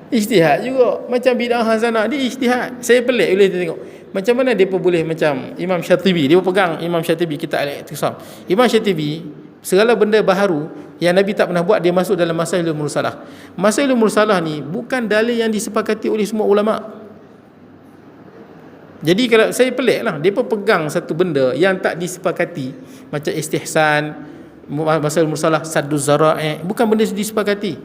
Ijtihad juga. Macam bid'ah hasanah, dia ijtihad. Saya pelik boleh tengok macam mana dia boleh, macam Imam Syatibi, dia pegang Imam Syatibi, kita al-I'tisam. Imam Syatibi, segala benda baharu yang Nabi tak pernah buat, dia masuk dalam Masailul Mursalah. Masailul Mursalah ni bukan dalil yang disepakati oleh semua ulama. Jadi kalau saya pelik lah, dia pegang satu benda yang tak disepakati, macam istihsan, Masailul Mursalah, Sadduz Zara'i, bukan benda disepakati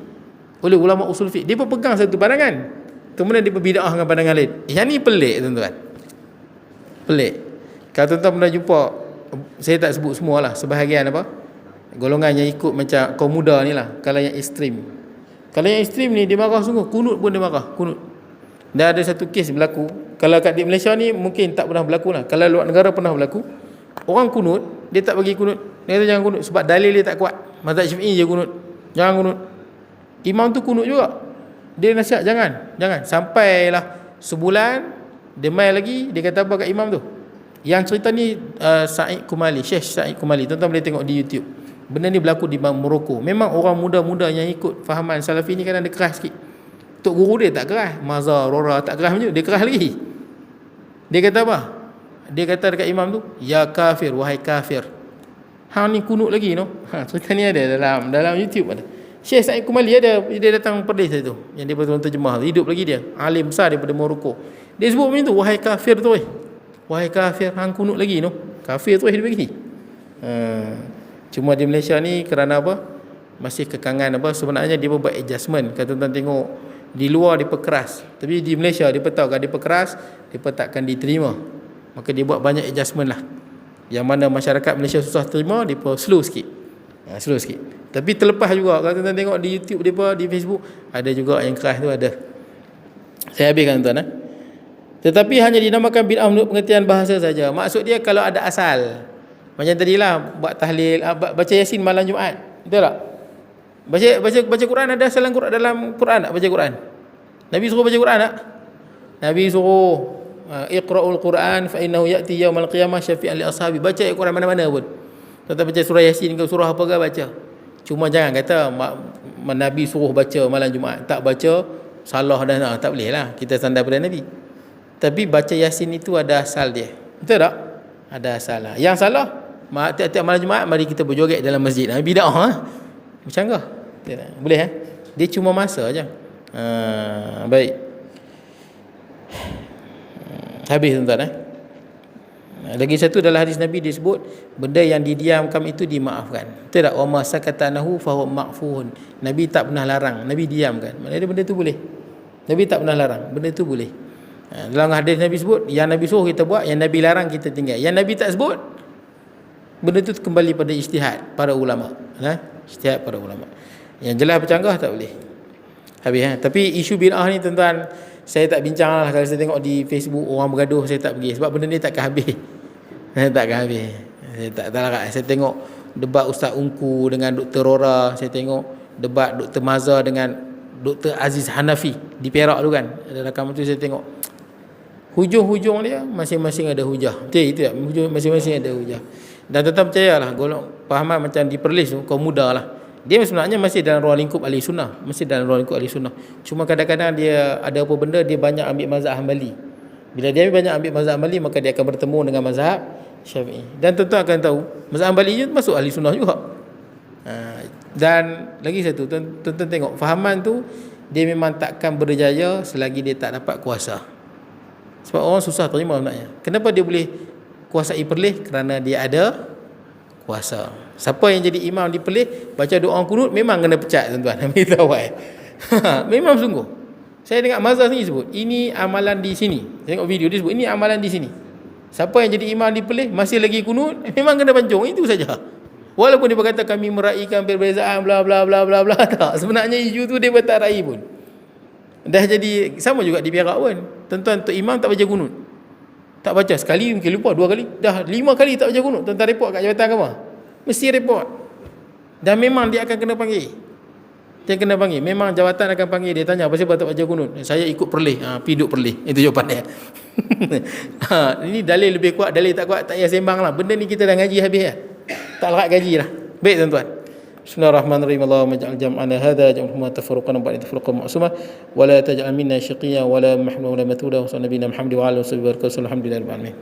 oleh ulama usul fiqh. Dia pegang satu pandangan, kemudian dia berbid'ah dengan pandangan lain. Yang ni pelik tuan-tuan. Pelik. Kalau tuan-tuan pernah jumpa, saya tak sebut semualah, sebahagian golongan yang ikut macam kaum muda ni lah. Kalau yang ekstrim, kalau yang ekstrim ni dia marah sungguh. Kunut pun dia marah, kunut. Dan ada satu kes berlaku. Kalau kat di Malaysia ni mungkin tak pernah berlaku lah. Kalau luar negara pernah berlaku. Orang kunut, dia tak bagi kunut. Dia kata jangan kunut sebab dalil dia tak kuat. Mazhab Syafi'i je kunut, jangan kunut. Imam tu kunut juga. Dia nasihat jangan. Sampailah sebulan, dia main lagi, dia kata apa kat imam tu? Yang cerita ni Syekh Sa'id Kumali. Tuan-tuan boleh tengok di YouTube. Benda ni berlaku di Morocco. Memang orang muda-muda yang ikut fahaman Salafi ni kan ada keras sikit. Tok guru dia tak keras, Mazhar, Rora tak keras macam tu, dia keras lagi. Dia kata apa? Dia kata dekat imam tu, ya kafir, wahai kafir. Hang ni kunut lagi no. Cerita ni ada dalam YouTube ada. Syekh Sa'id Kumali ada, dia datang Perlis tu, yang dia betul terjemah, hidup lagi dia. Alim besar daripada Morocco. Dia sebut macam tu, wahai kafir tu, wahai kafir, hang kunut lagi no. Kafir tu dia begini. Cuma di Malaysia ni kerana apa? Masih kekangan sebenarnya dia buat adjustment. Kalau tuan-tuan tengok di luar dia perkeras, tapi di Malaysia dia tahu kalau dia perkeras, dia takkan diterima. Maka dia buat banyak adjustment lah. Yang mana masyarakat Malaysia susah terima, dia slow sikit. Slow sikit. Tapi terlepas juga, kalau tuan-tuan tengok di YouTube dia, di Facebook, ada juga yang keras tu ada. Saya habiskan tuan-tuan. Tetapi hanya dinamakan bid'ah menurut pengertian bahasa saja. Maksud dia kalau ada asal. Macam tadilah buat tahlil, baca Yasin malam Jumaat. Betul tak? Baca Quran, ada asal dalam Quran tak baca Quran? Nabi suruh baca Quran tak? Nabi suruh Iqra'ul Quran fa innahu ya'ti yaumal qiyamah syafi'an li ashabi. Baca Quran mana-mana pun. Tuan-tuan baca surah Yasin ke surah apa ke baca. Cuma jangan kata Nabi suruh baca malam Jumaat, tak baca salah dan tak boleh lah. Kita sandar pada Nabi. Tapi baca Yasin itu ada asal dia. Betul tak? Ada asal lah. Yang salah, tiap-tiap malam Jumaat mari kita berjoget dalam masjid. Bid'ah bercanggah. Boleh Dia cuma masa aja. Baik. Habis tuan-tuan. Lagi satu dalam hadis Nabi disebut benda yang didiamkan itu dimaafkan. Betul tak? Wa ma sakatanahu fa huwa ma'fuun. Nabi tak pernah larang, Nabi diamkan. Maknanya benda tu boleh. Nabi tak pernah larang, benda tu boleh. Dalam hadis Nabi sebut yang Nabi suruh kita buat, yang Nabi larang kita tinggal. Yang Nabi tak sebut, benda tu kembali pada ijtihad para ulama. Ijtihad para ulama. Yang jelas bercanggah tak boleh. Habis Tapi isu bid'ah ni tuan-tuan, saya tak bincang lah. Kalau saya tengok di Facebook orang bergaduh, saya tak pergi. Sebab benda ni takkan habis. Saya takkan habis. Saya tak larat. Saya tengok debat Ustaz Ungku dengan Dr. Rora. Saya tengok debat Dr. Mazhar dengan Dr. Aziz Hanafi di Perak tu kan. Ada rakaman tu saya tengok. Hujung-hujung dia masing-masing ada hujah. Betul itu tak? Masing-masing ada hujah. Dan tetap percayalah, golong pahaman macam di Perlis tu, kaum muda lah. Dia sebenarnya masih dalam ruang lingkup ahli sunnah. Masih dalam ruang lingkup ahli sunnah. Cuma kadang-kadang dia ada apa benda, dia banyak ambil mazhab Hanbali. Bila dia banyak ambil mazhab Hanbali, maka dia akan bertemu dengan mazhab Syafi'i. Dan tentu akan tahu, mazhab Hanbali je masuk ahli sunnah juga. Dan lagi satu, tuan-tuan tengok, fahaman tu, dia memang takkan berjaya selagi dia tak dapat kuasa. Sebab orang susah terima sebenarnya. Kenapa dia boleh kuasai Perlis? Kerana dia ada kuasa. Siapa yang jadi imam di Perlis baca doa kunut memang kena pecat tuan-tuan. Beritahu memang sungguh. Saya dengar mazhab ni sebut ini amalan di sini. Saya tengok video dia sebut ini amalan di sini. Siapa yang jadi imam di Perlis masih lagi kunut memang kena pancung. Itu saja. Walaupun dia berkata kami meraihkan perbezaan bla bla bla bla bla, tak. Sebenarnya isu tu dia tak raih pun. Dah jadi sama juga di Perak pun. Tuan-tuan imam tak baca kunut. Tak baca sekali, mungkin lupa, 2 kali, dah 5 kali tak baca kunut. Tuan-tuan report kat Jabatan Agama. Mesti report. Dan memang dia akan kena panggil. Dia kena panggil. Memang jawatan akan panggil dia, tanya apa sebab tak baca kunut. Saya ikut Perlis. Pergi duduk Perlis. Itu jawapan dia. Ini dalil lebih kuat, dalil tak kuat tak payah sembang lah. Benda ni kita dah ngaji habis lah. Tak larat gaji lah. Baik tuan-tuan. Bismillahirrahmanirrahim. Allahumma ja'al jam'ana hadha jam'an tafarruqan wa tafarruqan ma'suma wa la taj'al minna shaqiyyan wa la mahmudan wa la mathuda wa sallallahu nabiyina Muhammad wa alihi wa sahbihi wa sallam. Alhamdulillahirabbil alamin.